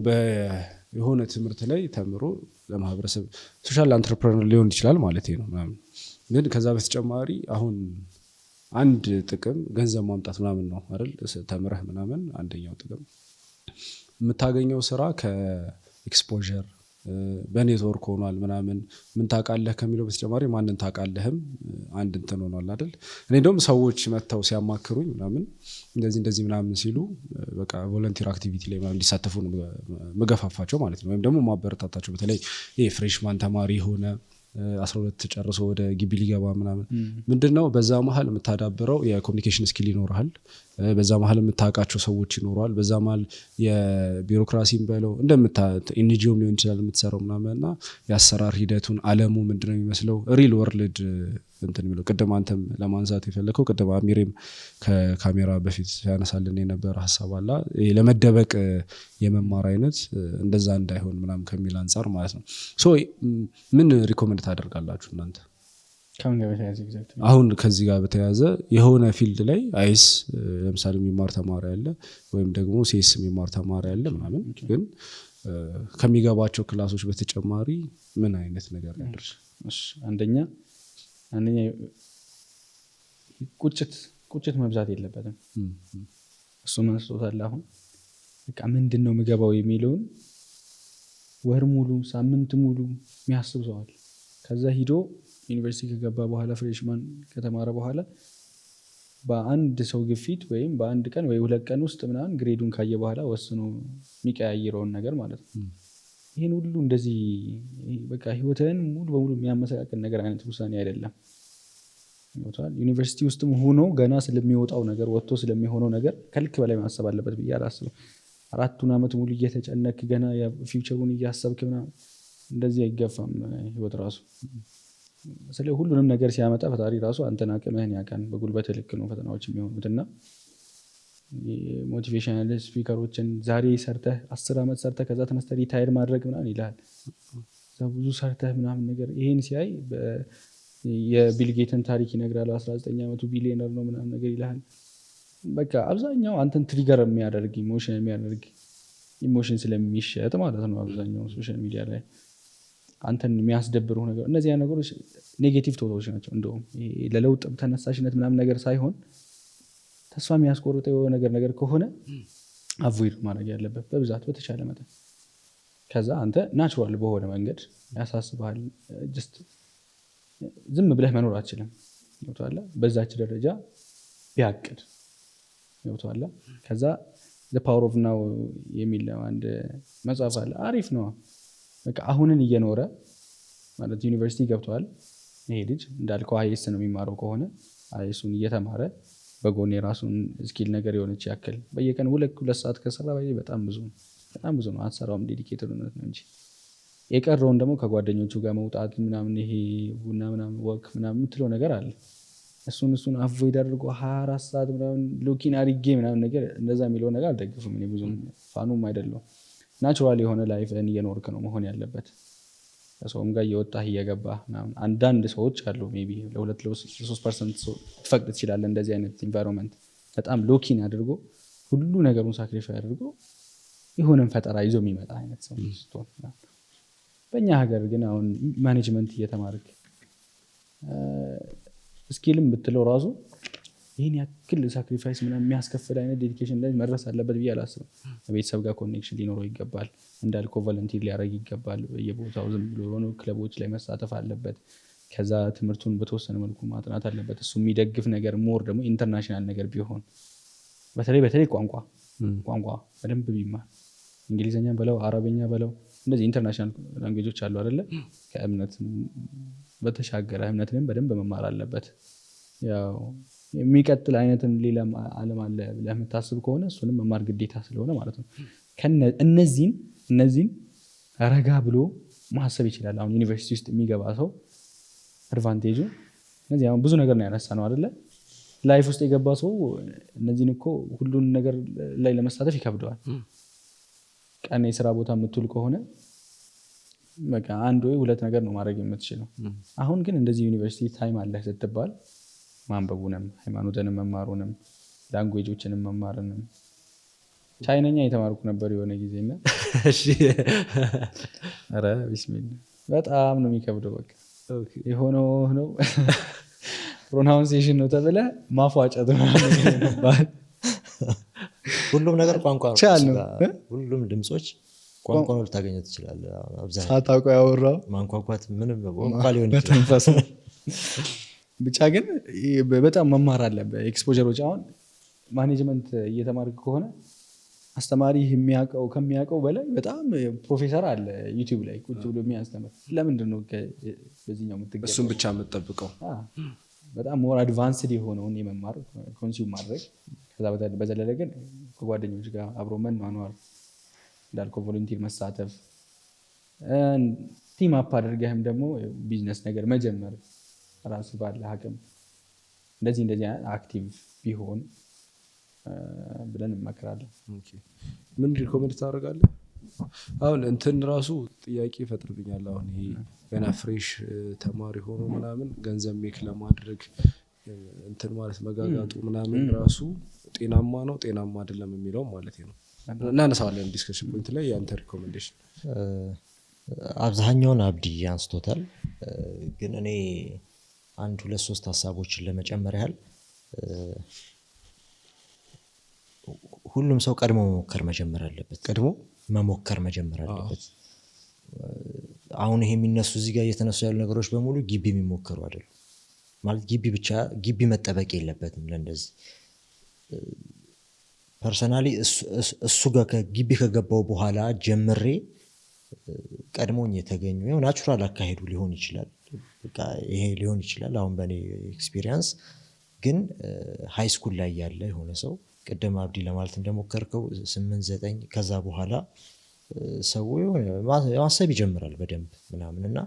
የሆነ ትምህርት ላይ ተምሮ ለማህበረሰብ ሶሻል አንትረፕረነር ሊሆን ይችላል ማለት ነው ምናምን። ግን ከዛ በተጨማሪ አሁን አንድ ጥቅም ገንዘብ ማምጣት ምናምን ነው አይደል? ተምረህ ምናምን አንደኛው ጥቅም የምታገኘው ስራ ከኤክስፖዠር በኔትወርክ ሆኗል ምናምን። ምን ታውቃለህ ከሚለው በተጨማሪ ማንን ታውቃለህም አንድ እንትን ሆኗል አይደል? እኔ እንደውም ሰዎች መጥተው ሲያማክሩኝ ምናምን እንደዚህ ምናምን ሲሉ በቃ ቮለንቲር አክቲቪቲ ላይ ምናምን እንዲሳተፉ ነው መገፋፋቸው ማለት ነው። ወይም ደግሞ ማበረታታቸው። በተለይ ይሄ ፍሬሽማን ተማሪ ሆነ 12 ጨርሶ ወደ ግቢ ሊገባ ምናምን ምንድነው በዛ መሀል የምታዳብረው የኮሚኒኬሽን ስኪል ይኖርሃል። በዛ መሀል የምታውቃቸው ሰዎች ይኖረዋል። በዛ መሀል የቢሮክራሲን በለው ኢንጂኦም ሊሆን ይችላል የምትሰራው ምናምን እና የአሰራር ሂደቱን አለሙ ምንድነው የሚመስለው ሪል ወርልድ እንትን የሚለው ቅድም አንተም ለማንሳት የፈለከው ቅድም አሚሬም ከካሜራ በፊት ያነሳልን የነበረ ሀሳብ አለ ለመደበቅ የመማር አይነት እንደዛ እንዳይሆን ምናምን ከሚል አንጻር ማለት ነው። ሶ ምን ሪኮመንድ ታደርጋላችሁ እናንተ አሁን ከዚህ ጋር በተያያዘ የሆነ ፊልድ ላይ አይስ ለምሳሌ የሚማር ተማሪ ያለ ወይም ደግሞ ሴስ የሚማር ተማሪ ያለ ምናምን ግን ከሚገባቸው ክላሶች በተጨማሪ ምን አይነት ነገር ያደርስ? አንደኛ ቁጭት መብዛት የለበትም። እሱ መስሎታል። አሁን በቃ ምንድነው ምገባው የሚለውን ወር ሙሉ ሳምንት ሙሉ የሚያስብ ሰው አለ። ከዛ ሂዶ ዩኒቨርሲቲ ከገባ በኋላ ፍሬሽማን ከተማረ በኋላ በአንድ ሰው ግፊት ወይም በአንድ ቀን ወይ 2 ቀን ውስጥ ምናምን ግሬዱን ካየ በኋላ ወስኖ የሚቀያይረውን ነገር ማለት ነው። ይህን ሁሉ እንደዚህ በቃ ህይወትን ሙሉ በሙሉ የሚያመሰቃቅል ነገር አይነት ውሳኔ አይደለም። ዩኒቨርሲቲ ውስጥም ሆኖ ገና ስለሚወጣው ነገር ወጥቶ ስለሚሆነው ነገር ከልክ በላይ ማሰብ አለበት ብዬ አላስብም። 4 ዓመት ሙሉ እየተጨነክ ገና ፊውቸሩን እያሰብክ ምናምን እንደዚህ አይገፋም ህይወት ራሱ። ስለዚህ ሁሉንም ነገር ሲያመጣ ፈጣሪ ራሱ አንተን አቅምህን ያውቃል። በጉልበት ልክ ነው ፈተናዎች የሚሆኑትና ሞቲቬሽናል ስፒከሮችን ዛሬ ሰርተህ 10 ዓመት ሰርተህ ከዛ ተነስተህ ሪታየር ማድረግ ምናምን ይላል። ብዙ ሰርተህ ምናምን ነገር ይሄን ሲያይ የቢል ጌትን ታሪክ ይነግራል። 19 ዓመቱ ቢሊዮነር ነው ምናምን ነገር ይላል። በቃ አብዛኛው አንተን ትሪገር የሚያደርግ ኢሞሽን ስለሚሸጥ ማለት ነው። አብዛኛው ሶሻል ሚዲያ ላይ አንተን የሚያስደብሩ ነገር እነዚህ ነገሮች ኔጌቲቭ ቶቶች ናቸው። እንደውም ለለውጥ ተነሳሽነት ምናምን ነገር ሳይሆን ተስፋ የሚያስቆርጠው ነገር ከሆነ አቮይድ ማድረግ ያለበት በብዛት በተቻለ መጠን። ከዛ አንተ ናቹራል በሆነ መንገድ ያሳስባል። ጀስት ዝም ብለህ መኖር አትችልም። ይወጣላ በዛች ደረጃ ቢያቅድ ይወጣላ። ከዛ the power of now የሚል አንድ መጽሐፍ አለ። አሪፍ ነው። በቃ አሁንን እየኖረ ማለት ዩኒቨርሲቲ ገብቷል። ይሄ ልጅ እንዳልከው አይኤስ ነው የሚማረው ከሆነ አይኤሱን እየተማረ በጎን የራሱን ስኪል ነገር የሆነች ያክል በየቀን 2 ሰዓት ከሰራ በጣም ብዙ ነው። አትሰራውም ዴዲኬትድ ነው እንጂ የቀረውን ደግሞ ከጓደኞቹ ጋር መውጣት ምናምን ይሄ ቡና ምናምን ወክ ምናምን የምትለው ነገር አለ። እሱን አቮይድ አድርጎ 24 ሰዓት ምናምን ሎኪን አድርጌ ምናምን ነገር እንደዛ የሚለው ነገር አልደግፍም። እኔ ብዙም ፋኑም አይደለም። ናቹራል የሆነ ላይፍን እየኖርክ ነው መሆን ያለበት። ከሰውም ጋር እየወጣህ እየገባህ ምናምን። አንዳንድ ሰዎች አሉ ሜቢ ለ2-3% ትፈቅድ ትችላለህ እንደዚህ አይነት ኢንቫይሮንመንት በጣም ሎኪን አድርጎ ሁሉ ነገሩን ሳክሪፋይ አድርጎ የሆነን ፈጠራ ይዞ የሚመጣ አይነት ሰው ስትሆን። በእኛ ሀገር ግን አሁን ማኔጅመንት እየተማርክ ስኪልም ብትለው ራሱ ይህን ያክል ሳክሪፋይስ ምናምን የሚያስከፍል አይነት ዴዲኬሽን ላይ መድረስ አለበት ብዬ አላስብም። ከቤተሰብ ጋር ኮኔክሽን ሊኖረው ይገባል። እንዳልከው ቮለንቲር ሊያደርግ ይገባል። በየቦታው ዝም ብሎ የሆኑ ክለቦች ላይ መሳተፍ አለበት። ከዛ ትምህርቱን በተወሰነ መልኩ ማጥናት አለበት። እሱ የሚደግፍ ነገር ሞር ደግሞ ኢንተርናሽናል ነገር ቢሆን በተለይ ቋንቋ በደንብ ቢማር እንግሊዝኛ በለው አረበኛ በለው እንደዚህ ኢንተርናሽናል ላንጉዌጆች አሉ አይደለ? ከእምነት በተሻገረ እምነትንም በደንብ መማር አለበት። ያው የሚቀጥል አይነትም ሌላ ዓለም አለ ብለህ የምታስብ ከሆነ እሱንም መማር ግዴታ ስለሆነ ማለት ነው። እነዚህን ረጋ ብሎ ማሰብ ይችላል። አሁን ዩኒቨርሲቲ ውስጥ የሚገባ ሰው አድቫንቴጁ እነዚህ አሁን ብዙ ነገር ነው ያነሳነው አይደለ? ላይፍ ውስጥ የገባ ሰው እነዚህን እኮ ሁሉን ነገር ላይ ለመሳተፍ ይከብደዋል። ቀን የስራ ቦታ የምትውል ከሆነ በቃ 1 ወይ 2 ነገር ነው ማድረግ የምትችለው። አሁን ግን እንደዚህ ዩኒቨርሲቲ ታይም አለ ስትባል ማንበቡንም ሃይማኖትንም መማሩንም ላንጉዌጆችንም መማርንም ቻይነኛ የተማርኩ ነበር የሆነ ጊዜና እሺ አረ ቢስሚላህ በጣም ነው የሚከብደው። በቃ የሆነው ነው ፕሮናውንሲዬሽን ነው ተብለ ማፏጨት ነው ማለት ሁሉም ነገር ቋንቋ ነው። ሁሉም ድምጾች ቋንቋ ነው ልታገኘው ትችላለህ። አብዛኛው ሳታውቀው ያወራው ማንቋቋት ምንም ቋንቋ ሊሆን ይችላል። ብቻ ግን በጣም መማር አለበት። ኤክስፖዠሮች አሁን ማኔጅመንት እየተማርክ ከሆነ አስተማሪ ከሚያውቀው በላይ በጣም ፕሮፌሰር አለ ዩቲዩብ ላይ ቁጭ ብሎ የሚያስተምር። ለምንድን ነው በዚህኛው የምትገኘው? እሱን ብቻ የምትጠብቀው? በጣም ሞር አድቫንስድ የሆነውን የመማር ኮንሱም ማድረግ። ከዛ በዘለለ ግን ከጓደኞች ጋር አብሮ መኗኗር እንዳልከው ቮለንቲር መሳተፍ፣ ቲም አፕ አድርገህም ደግሞ ቢዝነስ ነገር መጀመር ራሱ ባለ አቅም እንደዚህ አክቲቭ ቢሆን ብለን እንመክራለን። ምን ሪኮመንድ ታደርጋለህ? አሁን እንትን ራሱ ጥያቄ ይፈጥርብኛል። አሁን ይሄ ገና ፍሬሽ ተማሪ ሆኖ ምናምን ገንዘብ ሜክ ለማድረግ እንትን ማለት መጋጋጡ ምናምን ራሱ ጤናማ ነው ጤናማ አይደለም የሚለው ማለት ነው እናነሳዋለን ዲስከሽን ፖይንት ላይ። ያንተ ሪኮመንዴሽን? አብዛኛውን አብዲ አንስቶታል፣ ግን እኔ 1-2-3 ሀሳቦችን ለመጨመር ያህል ሁሉም ሰው ቀድሞ መሞከር መጀመር አለበት። አሁን ይሄ የሚነሱ እዚህ ጋር እየተነሱ ያሉ ነገሮች በሙሉ ግቢ የሚሞከሩ አይደሉም። ማለት ግቢ መጠበቅ የለበትም ለእንደዚህ። ፐርሰናሊ እሱ ጋር ግቢ ከገባው በኋላ ጀምሬ ቀድሞኝ የተገኙ ናቹራል አካሄዱ ሊሆን ይችላል፣ በቃ ይሄ ሊሆን ይችላል። አሁን በእኔ ኤክስፒሪየንስ ግን ሃይ ስኩል ላይ ያለ የሆነ ሰው ቅድም አብዲ ለማለት እንደሞከርከው 8-9 ከዛ በኋላ ሰው ማሰብ ይጀምራል በደንብ ምናምን እና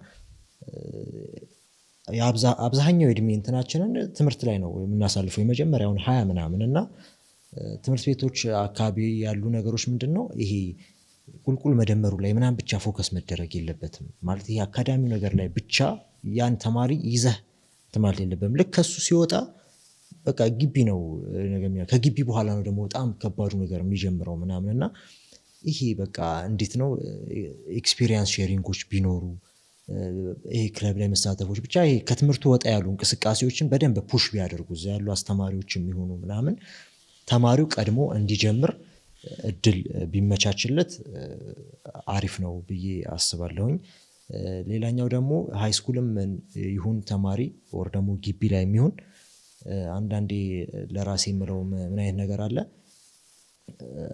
አብዛኛው የእድሜ እንትናችንን ትምህርት ላይ ነው የምናሳልፈው የመጀመሪያውን 20 ምናምን እና ትምህርት ቤቶች አካባቢ ያሉ ነገሮች ምንድነው ይሄ ቁልቁል መደመሩ ላይ ምናምን ብቻ ፎከስ መደረግ የለበትም። ማለት ይሄ አካዳሚው ነገር ላይ ብቻ ያን ተማሪ ይዘህ ማለት የለበትም። ልክ ከሱ ሲወጣ በቃ ግቢ ነው ነገር ከግቢ በኋላ ነው ደግሞ በጣም ከባዱ ነገር የሚጀምረው ምናምን እና ይሄ በቃ እንዴት ነው ኤክስፒሪየንስ ሼሪንጎች ቢኖሩ ይሄ ክለብ ላይ መሳተፎች ብቻ ይሄ ከትምህርቱ ወጣ ያሉ እንቅስቃሴዎችን በደንብ ፑሽ ቢያደርጉ እዛ ያሉ አስተማሪዎች የሚሆኑ ምናምን ተማሪው ቀድሞ እንዲጀምር እድል ቢመቻችለት አሪፍ ነው ብዬ አስባለሁኝ። ሌላኛው ደግሞ ሃይ ስኩልም ይሁን ተማሪ ወር ደግሞ ግቢ ላይ የሚሆን አንዳንዴ ለራሴ የምለው ምን አይነት ነገር አለ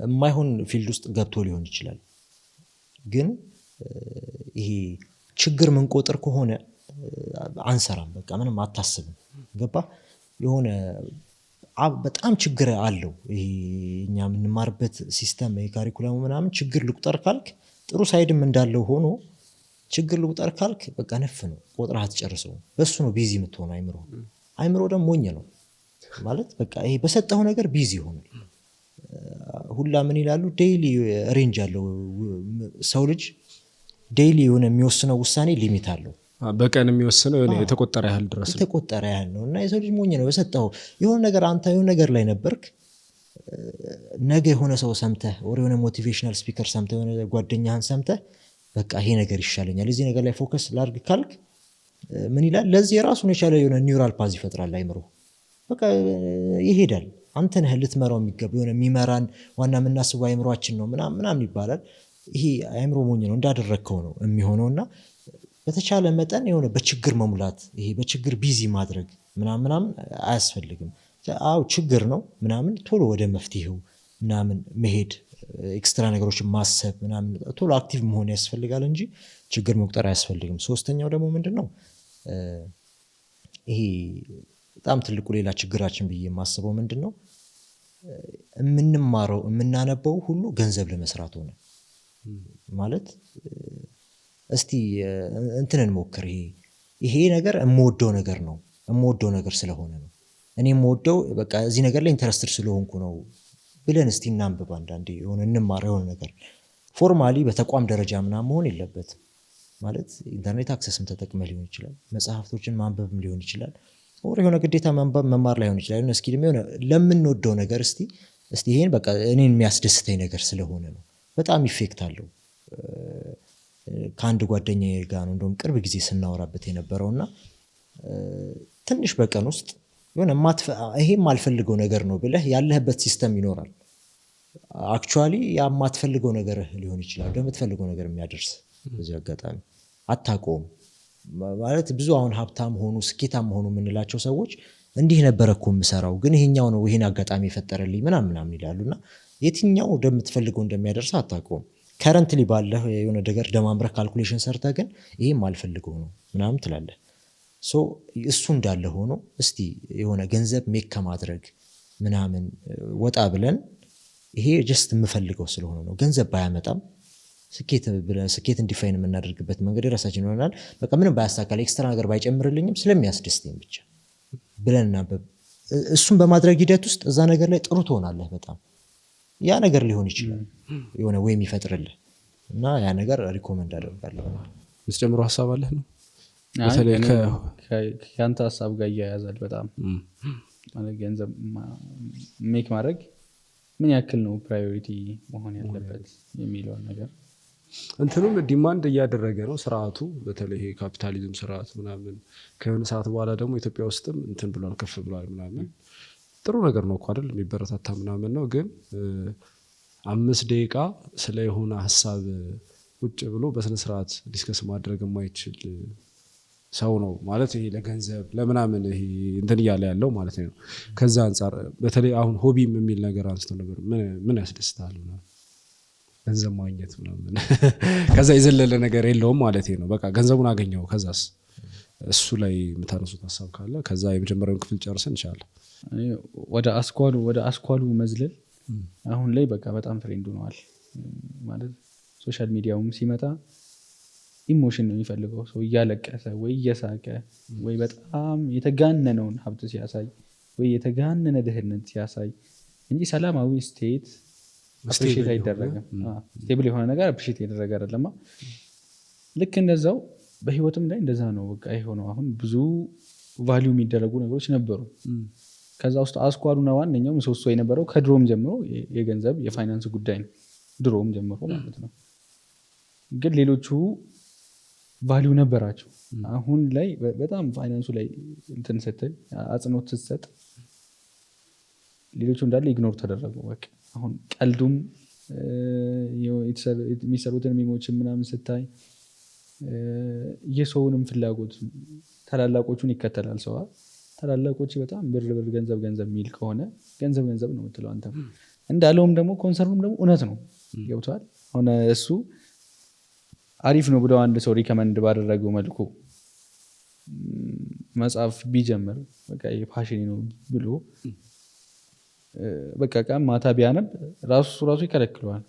የማይሆን ፊልድ ውስጥ ገብቶ ሊሆን ይችላል። ግን ይሄ ችግር ምንቆጥር ከሆነ አንሰራም፣ በቃ ምንም አታስብም። ገባ የሆነ በጣም ችግር አለው ይሄ እኛ የምንማርበት ሲስተም የካሪኩለሙ ምናምን ችግር ልቁጠር ካልክ ጥሩ ሳይድም እንዳለው ሆኖ ችግር ልቁጠር ካልክ በቃ ነፍ ነው ቆጥረህ አትጨርሰውም። በሱ ነው ቢዚ የምትሆነው። አይምሮ ደግሞ ሞኝ ነው ማለት በቃ ይሄ በሰጠው ነገር ቢዚ ይሆናል። ሁላ ምን ይላሉ ዴይሊ ሬንጅ አለው ሰው ልጅ ዴይሊ የሆነ የሚወስነው ውሳኔ ሊሚት አለው። በቀን የሚወስነው የሆነ የተቆጠረ ያህል ድረስ የተቆጠረ ያህል ነው እና የሰው ልጅ ሞኝ ነው። በሰጠው የሆነ ነገር አንተ የሆነ ነገር ላይ ነበርክ፣ ነገ የሆነ ሰው ሰምተህ ወር የሆነ ሞቲቬሽናል ስፒከር ሰምተህ የሆነ ጓደኛህን ሰምተህ በቃ ይሄ ነገር ይሻለኛል እዚህ ነገር ላይ ፎከስ ላድርግ ካልክ ምን ይላል ለዚህ የራሱን የቻለ የሆነ ኒውራል ፓዝ ይፈጥራል አይምሮ። በቃ ይሄዳል። አንተ ነህ ልትመራው የሚገባ የሆነ የሚመራን ዋና የምናስበው አይምሮአችን ነው ምናምን ይባላል። ይሄ አይምሮ ሞኝ ነው እንዳደረግከው ነው የሚሆነውና በተቻለ መጠን የሆነ በችግር መሙላት ይሄ በችግር ቢዚ ማድረግ ምናምን አያስፈልግም። አው ችግር ነው ምናምን ቶሎ ወደ መፍትሄው ምናምን መሄድ ኤክስትራ ነገሮችን ማሰብ ምናምን ቶሎ አክቲቭ መሆን ያስፈልጋል እንጂ ችግር መቁጠር አያስፈልግም። ሶስተኛው ደግሞ ምንድነው ይሄ በጣም ትልቁ ሌላ ችግራችን ብዬ የማስበው ምንድነው የምንማረው የምናነበው ሁሉ ገንዘብ ለመስራት ሆነ ማለት እስቲ እንትንን ሞክር ይሄ ነገር የምወደው ነገር ነው የምወደው ነገር ስለሆነ ነው እኔ የምወደው በቃ እዚህ ነገር ላይ ኢንተረስትድ ስለሆንኩ ነው ብለን እስቲ እናንብብ አንዳንዴ የሆነ እንማር የሆነ ነገር ፎርማሊ በተቋም ደረጃ ምናምን መሆን የለበትም። ማለት ኢንተርኔት አክሰስም ተጠቅመህ ሊሆን ይችላል፣ መጽሐፍቶችን ማንበብም ሊሆን ይችላል፣ ወር የሆነ ግዴታ ማንበብ መማር ላይሆን ይችላል። እስኪ የሆነ ለምንወደው ነገር እስቲ ይሄን በቃ እኔን የሚያስደስተኝ ነገር ስለሆነ ነው በጣም ኢፌክት አለው። ከአንድ ጓደኛዬ ጋር ነው እንደውም ቅርብ ጊዜ ስናወራበት የነበረውና ትንሽ በቀን ውስጥ የሆነ ይሄም አልፈልገው ነገር ነው ብለህ ያለህበት ሲስተም ይኖራል። አክቹአሊ ያ የማትፈልገው ነገር ሊሆን ይችላል ደግሞ የምትፈልገው ነገር የሚያደርስ በዚህ አጋጣሚ አታውቀውም። ማለት ብዙ አሁን ሀብታም ሆኑ ስኬታም ሆኑ የምንላቸው ሰዎች እንዲህ ነበረ እኮ የምሰራው ግን ይሄኛው ነው ይሄን አጋጣሚ የፈጠረልኝ ምናምን ይላሉና የትኛው እንደምትፈልገው እንደሚያደርስ አታውቀውም። ከረንትሊ ባለህ የሆነ ነገር ደማምረህ ካልኩሌሽን ሰርተህ ግን ይሄም አልፈልገው ነው ምናምን ትላለህ። እሱ እንዳለ ሆኖ እስቲ የሆነ ገንዘብ ሜክ ከማድረግ ምናምን ወጣ ብለን ይሄ ጀስት የምፈልገው ስለሆነ ነው ገንዘብ ባያመጣም ስኬት እንዲፋይን የምናደርግበት መንገድ የራሳችን ይሆናል። በቃ ምንም ባያሳካል ኤክስትራ ነገር ባይጨምርልኝም ስለሚያስደስተኝ ብቻ ብለን እሱን በማድረግ ሂደት ውስጥ እዛ ነገር ላይ ጥሩ ትሆናለህ። በጣም ያ ነገር ሊሆን ይችላል የሆነ ወይም ይፈጥርልህ እና ያ ነገር ሪኮመንድ አደርጋለሁ። የምትጨምረው ሀሳብ አለህ ነው? በተለይ ከአንተ ሀሳብ ጋር እያያዛል በጣም ማለት ገንዘብ ሜክ ማድረግ ምን ያክል ነው ፕራዮሪቲ መሆን ያለበት የሚለውን ነገር እንትኑም ዲማንድ እያደረገ ነው ስርዓቱ። በተለይ ካፒታሊዝም ስርዓት ምናምን ከሆነ ሰዓት በኋላ ደግሞ ኢትዮጵያ ውስጥም እንትን ብሏል፣ ከፍ ብሏል ምናምን። ጥሩ ነገር ነው እኮ አይደል? የሚበረታታ ምናምን ነው። ግን 5 ደቂቃ ስለ የሆነ ሀሳብ ቁጭ ብሎ በስነ ስርዓት ዲስከስ ማድረግ የማይችል ሰው ነው ማለት ይሄ ለገንዘብ ለምናምን ይሄ እንትን እያለ ያለው ማለት ነው። ከዛ አንጻር በተለይ አሁን ሆቢም የሚል ነገር አንስቶ ነበር። ምን ያስደስታል ምናምን ገንዘብ ማግኘት ምናምን ከዛ የዘለለ ነገር የለውም ማለት ነው። በቃ ገንዘቡን አገኘው ከዛስ እሱ ላይ የምታነሱት ሀሳብ ካለ ከዛ የመጀመሪያውን ክፍል ጨርሰን እንችላለን። ወደ አስኳሉ መዝለል አሁን ላይ በቃ በጣም ትሬንድ ሆኗል ማለት ሶሻል ሚዲያውም ሲመጣ ኢሞሽን ነው የሚፈልገው ሰው እያለቀሰ ወይ እየሳቀ ወይ በጣም የተጋነነውን ሀብት ሲያሳይ ወይ የተጋነነ ድህነት ሲያሳይ እንጂ ሰላማዊ ስቴት አፕሪሺየት አይደረግም። ስቴብል የሆነ ነገር አፕሪሺየት ይደረግ አይደለም። ልክ እንደዛው በህይወትም ላይ እንደዛ ነው በቃ የሆነው። አሁን ብዙ ቫልዩ የሚደረጉ ነገሮች ነበሩ። ከዛ ውስጥ አስኳሉና ዋነኛው ምሰሶ የነበረው ከድሮም ጀምሮ የገንዘብ የፋይናንስ ጉዳይ ነው። ድሮም ጀምሮ ማለት ነው። ግን ሌሎቹ ቫልዩ ነበራቸው። አሁን ላይ በጣም ፋይናንሱ ላይ እንትን ስትል አጽንኦት ስትሰጥ ሌሎቹ እንዳለ ኢግኖር ተደረጉ። በቃ አሁን ቀልዱም የሚሰሩትን ሚሞችን ምናምን ስታይ የሰውንም ፍላጎት ታላላቆቹን ይከተላል ሰው። ታላላቆች በጣም ብር ገንዘብ የሚል ከሆነ ገንዘብ ነው የምትለው አንተ። እንዳለውም ደግሞ ኮንሰርኑም ደግሞ እውነት ነው። ገብቷል። አሁን እሱ አሪፍ ነው ብለው አንድ ሰው ሪከመንድ ባደረገው መልኩ መጽሐፍ ቢጀምር በቃ የፓሽን ነው ብሎ በቃ ቀን ማታ ቢያነብ ራሱ ይከለክለዋል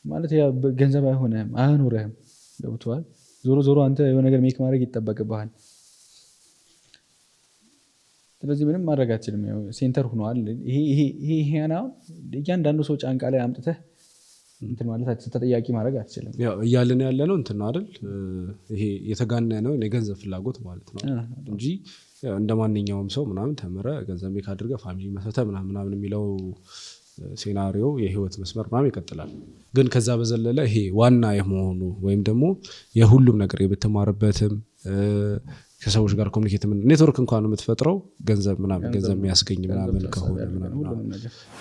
ማለት ያ ገንዘብ አይሆንም አያኖርህም። ገብቷል። ዞሮ አንተ የሆነ ነገር ሜክ ማድረግ ይጠበቅብሃል። ስለዚህ ምንም ማድረግ አትችልም። ያው ሴንተር ሆኗል። ይሄ ነው እያንዳንዱ ሰው ጫንቃ ላይ አምጥተህ እንትን ማለት ተጠያቂ ማድረግ አትችልም። ያው እያልን ያለ ነው እንትን አይደል? ይሄ የተጋነነው የገንዘብ ፍላጎት ማለት ነው እንጂ እንደ ማንኛውም ሰው ምናምን ተምረ ገንዘብ ሜክ አድርገህ ፋሚሊ መስርተ ምናምን የሚለው ሴናሪዮ የህይወት መስመር ምናምን ይቀጥላል። ግን ከዛ በዘለለ ይሄ ዋና የመሆኑ ወይም ደግሞ የሁሉም ነገር የምትማርበትም ከሰዎች ጋር ኮሚኒኬት ኔትወርክ እንኳን የምትፈጥረው ገንዘብ የሚያስገኝ ምናምን ከሆነ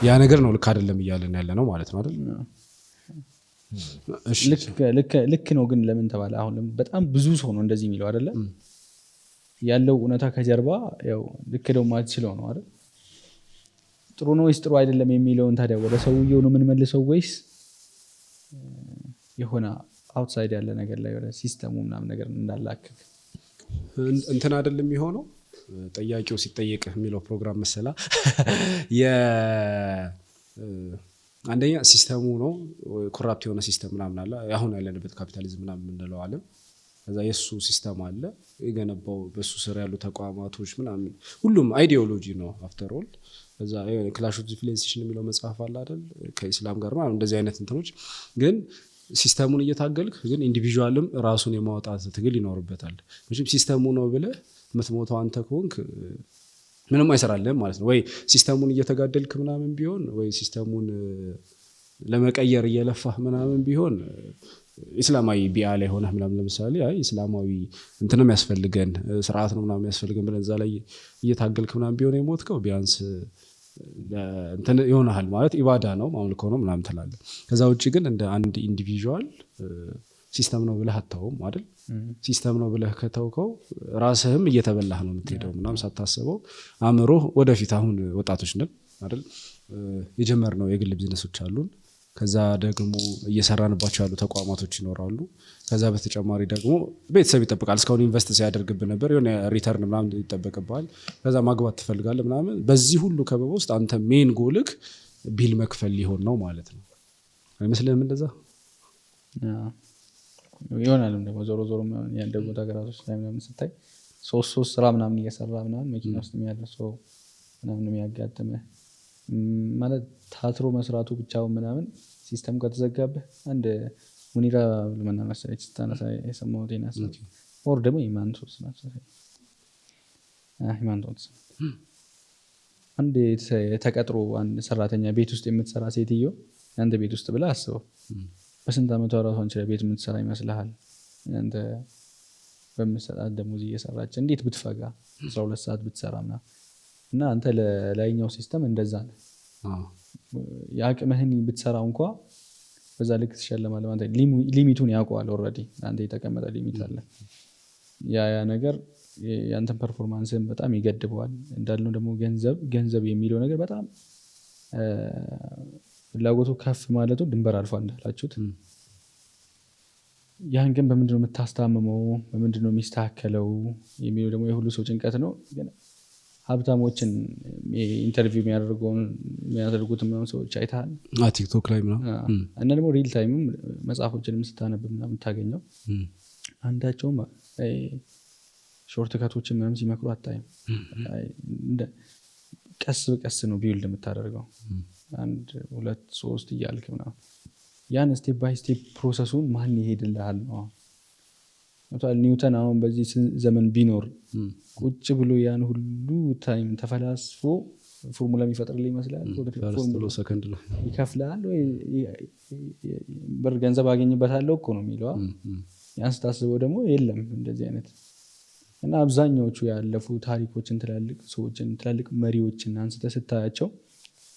ያ ነገር ነው ልክ አይደለም እያልን ያለ ነው ማለት ነው አይደል? ልክ ነው። ግን ለምን ተባለ? አሁን በጣም ብዙ ሰው ነው እንደዚህ የሚለው አይደለ? ያለው እውነታ ከጀርባ ያው ልክ ደው ማትችለው ነው አይደል? ጥሩ ነው ወይስ ጥሩ አይደለም የሚለውን ታዲያ ወደ ሰውየው ነው የምንመልሰው ወይስ የሆነ አውትሳይድ ያለ ነገር ላይ ወደ ሲስተሙ ምናምን ነገር እንዳላክክ እንትን አይደለም የሚሆነው? ጠያቂው ሲጠየቅ የሚለው ፕሮግራም መሰላ አንደኛ ሲስተሙ ነው ኮራፕት የሆነ ሲስተም ምናምን አለ። አሁን ያለንበት ካፒታሊዝም ምናምን የምንለው ዓለም ከዛ የሱ ሲስተም አለ የገነባው በሱ ስር ያሉ ተቋማቶች ምናምን ሁሉም አይዲዮሎጂ ነው አፍተር ኦል። ከዛ ክላሽ ኦፍ ሲቪላይዜሽን የሚለው መጽሐፍ አለ አይደል? ከኢስላም ጋር ምናምን እንደዚህ አይነት እንትኖች ግን ሲስተሙን እየታገልክ ግን ኢንዲቪጁዋልም ራሱን የማውጣት ትግል ይኖርበታል። ምንም ሲስተሙ ነው ብለህ የምትሞተው አንተ ከሆንክ ምንም አይሰራልህም ማለት ነው። ወይ ሲስተሙን እየተጋደልክ ምናምን ቢሆን ወይ ሲስተሙን ለመቀየር እየለፋህ ምናምን ቢሆን ኢስላማዊ ቢያ ላይ ሆነህ ምናምን ለምሳሌ ኢስላማዊ እንትንም ያስፈልገን ስርዓት ነው ምናምን ያስፈልገን ብለህ እዛ ላይ እየታገልክ ምናምን ቢሆን የሞትከው ቢያንስ እንትን ይሆናል ማለት ኢባዳ ነው ማምልኮ ነው ምናምን ትላለህ። ከዛ ውጪ ግን እንደ አንድ ኢንዲቪጁዋል ሲስተም ነው ብለህ አታውም አይደል? ሲስተም ነው ብለህ ከተውከው ራስህም እየተበላህ ነው የምትሄደው ምናምን ሳታስበው አእምሮህ ወደፊት አሁን ወጣቶች ነን አይደል? የጀመርነው የግል ቢዝነሶች አሉን። ከዛ ደግሞ እየሰራንባቸው ያሉ ተቋማቶች ይኖራሉ። ከዛ በተጨማሪ ደግሞ ቤተሰብ ይጠብቃል። እስካሁን ኢንቨስት ሲያደርግብን ነበር፣ የሆነ ሪተርን ምናምን ይጠበቅብሃል። ከዛ ማግባት ትፈልጋለህ ምናምን። በዚህ ሁሉ ከበባ ውስጥ አንተ ሜን ጎልክ ቢል መክፈል ሊሆን ነው ማለት ነው። አይመስልህም እንደዛ? ይሆናልም ደግሞ ዞሮ ዞሮ ያደጉት ሀገራቶች ላይ ምናምን ስታይ ሶስት ስራ ምናምን እየሰራ ምናምን መኪና ውስጥ የሚያደርሰው ምናምን የሚያጋጥምህ ማለት ታትሮ መስራቱ ብቻውን ምናምን ሲስተም ከተዘጋብህ አንድ ሙኒራ ልመና መሰለች ስታነሳ የሰማሁት ናስ ኦር ደግሞ ኢማንቶስ አንድ ተቀጥሮ አንድ ሰራተኛ ቤት ውስጥ የምትሰራ ሴትዮ አንተ ቤት ውስጥ ብለህ አስበው በስንት ዓመቷ ራሷን ችላ ቤት የምትሰራ ይመስልሃል? አንተ በምትሰጣት ደሞዝ እየሰራች እንዴት ብትፈጋ 12 ሰዓት ብትሰራ ምናምን እና አንተ ለላይኛው ሲስተም እንደዛ ነው። የአቅምህን ብትሰራው እንኳ በዛ ልክ ትሸለማለህ። አንተ ሊሚቱን ያውቀዋል ኦልሬዲ አንተ የተቀመጠ ሊሚት አለ። ያ ነገር ያንተን ፐርፎርማንስን በጣም ይገድበዋል። እንዳልነው ደግሞ ገንዘብ የሚለው ነገር በጣም ፍላጎቱ ከፍ ማለቱ ድንበር አልፏል እንዳላችሁት። ያን ግን በምንድነው የምታስታምመው በምንድነው የሚስተካከለው የሚለው ደግሞ የሁሉ ሰው ጭንቀት ነው። ግን ሀብታሞችን ኢንተርቪው የሚያደርጉት ምናምን ሰዎች አይተሃል ቲክቶክ ላይ ምናምን እና ደግሞ ሪል ታይምም መጽሐፎችንም ስታነብ ምናምን የምታገኘው አንዳቸውም ሾርት ከቶችን ምናምን ሲመክሩ አታይም። ቀስ በቀስ ነው ቢውልድ የምታደርገው 1 2 3 እያልክ ምናምን ያን ስቴፕ ባይ ስቴፕ ፕሮሰሱን ማን ይሄድልሃል ነው። ኒውተን አሁን በዚህ ዘመን ቢኖር ቁጭ ብሎ ያን ሁሉ ታይም ተፈላስፎ ፎርሙላ የሚፈጥርልህ ይመስላል? ሰከንድ ነው ይከፍላል ወይ ብር ገንዘብ አገኝበታለሁ እኮ ነው የሚለው። ያን ስታስበው ደግሞ የለም እንደዚህ አይነት እና አብዛኛዎቹ ያለፉ ታሪኮችን ትላልቅ ሰዎችን ትላልቅ መሪዎችን አንስተ ስታያቸው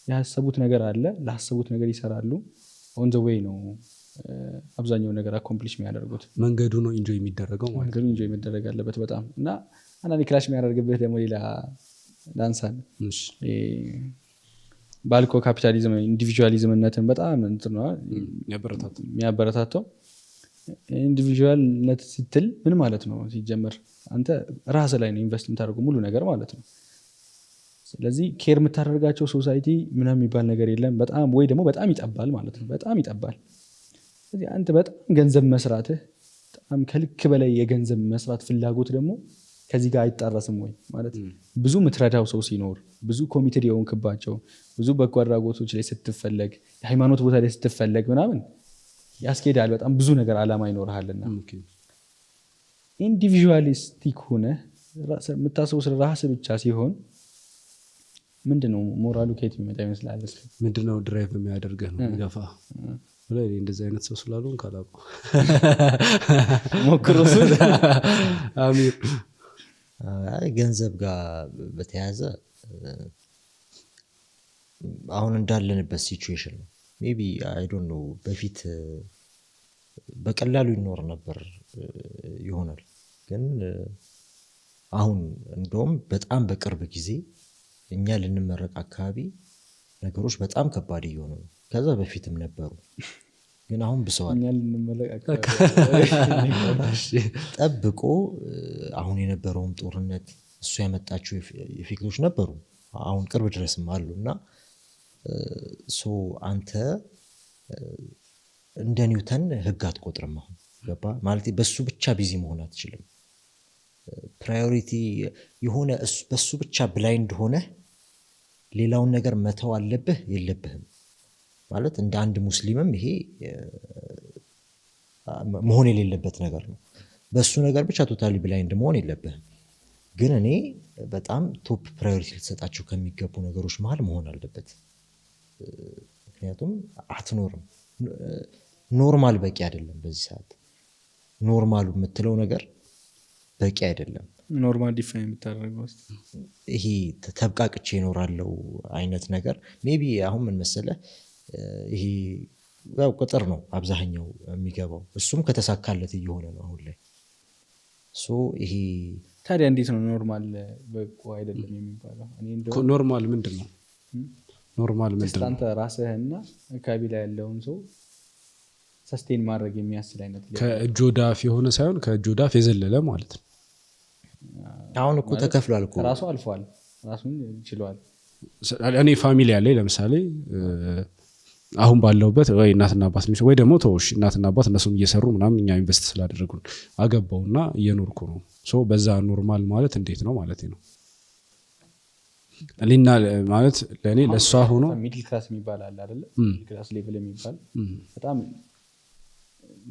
ያሰቡት ነገር አለ፣ ላሰቡት ነገር ይሰራሉ። ኦን ዘ ዌይ ነው አብዛኛው ነገር አኮምፕሊሽ የሚያደርጉት። መንገዱ ነው ኢንጆይ የሚደረገው ማለት መንገዱ ኢንጆይ መደረግ አለበት በጣም እና አንዳንዴ ክላሽ የሚያደርግብህ ደግሞ ሌላ ዳንሳን ባልኮ ካፒታሊዝም ኢንዲቪጁዋሊዝምነትን በጣም እንትን ነው የሚያበረታተው። ኢንዲቪጁዋልነት ስትል ምን ማለት ነው ሲጀመር? አንተ ራስህ ላይ ነው ኢንቨስት የምታደርገው ሙሉ ነገር ማለት ነው። ስለዚህ ኬር የምታደርጋቸው ሶሳይቲ ምናምን የሚባል ነገር የለም። በጣም ወይ ደግሞ በጣም ይጠባል ማለት ነው። በጣም ይጠባል። ስለዚህ አንተ በጣም ገንዘብ መስራትህ በጣም ከልክ በላይ የገንዘብ መስራት ፍላጎት ደግሞ ከዚህ ጋር አይጣረስም ወይ ማለት ብዙ ምትረዳው ሰው ሲኖር ብዙ ኮሚቴድ የሆንክባቸው ብዙ በጎ አድራጎቶች ላይ ስትፈለግ የሃይማኖት ቦታ ላይ ስትፈለግ ምናምን ያስኬዳል። በጣም ብዙ ነገር አላማ ይኖርሃልና ኢንዲቪጁዋሊስቲክ ሆነ የምታስበው ስለ ራስህ ብቻ ሲሆን ምንድነው ሞራሉ ከየት የሚመጣ ይመስላል? ምንድነው ድራይቭ የሚያደርግህ ነው የሚገፋ ብለህ እንደዚህ አይነት ሰው ስላልሆንክ አላውቅም። ሞክሮስ አሚር ገንዘብ ጋር በተያያዘ አሁን እንዳለንበት ሲቹዌሽን ነው ሜቢ አይ ዶንት ኖ በፊት በቀላሉ ይኖር ነበር ይሆናል። ግን አሁን እንደውም በጣም በቅርብ ጊዜ እኛ ልንመረቅ አካባቢ ነገሮች በጣም ከባድ እየሆኑ ነው። ከዛ በፊትም ነበሩ ግን አሁን ብሰዋል። እኛ ልንመረቅ አካባቢ ጠብቆ አሁን የነበረውም ጦርነት እሱ ያመጣቸው ኢፌክቶች ነበሩ አሁን ቅርብ ድረስም አሉ እና አንተ እንደ ኒውተን ህግ አትቆጥርም። አሁን ገባ ማለት በሱ ብቻ ቢዚ መሆን አትችልም። ፕራዮሪቲ የሆነ በሱ ብቻ ብላይንድ ሆነ ሌላውን ነገር መተው አለብህ የለብህም ማለት እንደ አንድ ሙስሊምም ይሄ መሆን የሌለበት ነገር ነው። በሱ ነገር ብቻ ቶታሊ ብላይንድ መሆን የለብህም። ግን እኔ በጣም ቶፕ ፕራዮሪቲ ልትሰጣቸው ከሚገቡ ነገሮች መሀል መሆን አለበት። ምክንያቱም አትኖርም። ኖርማል በቂ አይደለም። በዚህ ሰዓት ኖርማሉ የምትለው ነገር በቂ አይደለም። ኖርማል ዲፋይን የምታደርገው ይሄ ተብቃቅቼ እኖራለሁ አይነት ነገር ሜቢ አሁን ምን መሰለህ ይሄ ያው ቁጥር ነው አብዛኛው የሚገባው እሱም ከተሳካለት እየሆነ ነው አሁን ላይ። ይሄ ታዲያ እንዴት ነው ኖርማል በቂ አይደለም የሚባለው? ኖርማል ምንድን ነው? ኖርማል ምንድን ነው? አንተ ራስህና አካባቢ ላይ ያለውን ሰው ሰስቴን ማድረግ የሚያስችል አይነት ከእጅ ወዳፍ የሆነ ሳይሆን ከእጅ ወዳፍ የዘለለ ማለት ነው። አሁን እኮ ተከፍሏል እኮ ራሱ አልፏል፣ ራሱን ችሏል። እኔ ፋሚሊ ያለኝ ለምሳሌ አሁን ባለውበት ወይ እናትና አባት ወይ ደግሞ ተውሽ እናትና አባት እነሱም እየሰሩ ምናምን እኛ ኢንቨስት ስላደረጉን አገባውና እየኖርኩ ነው። ሶ በዛ ኖርማል ማለት እንዴት ነው ማለት ነው? ሊና ማለት ለእኔ ለእሷ ሆኖ ሚድል ክላስ የሚባል አለ አይደለ? ሚድል ክላስ ሌቭል የሚባል በጣም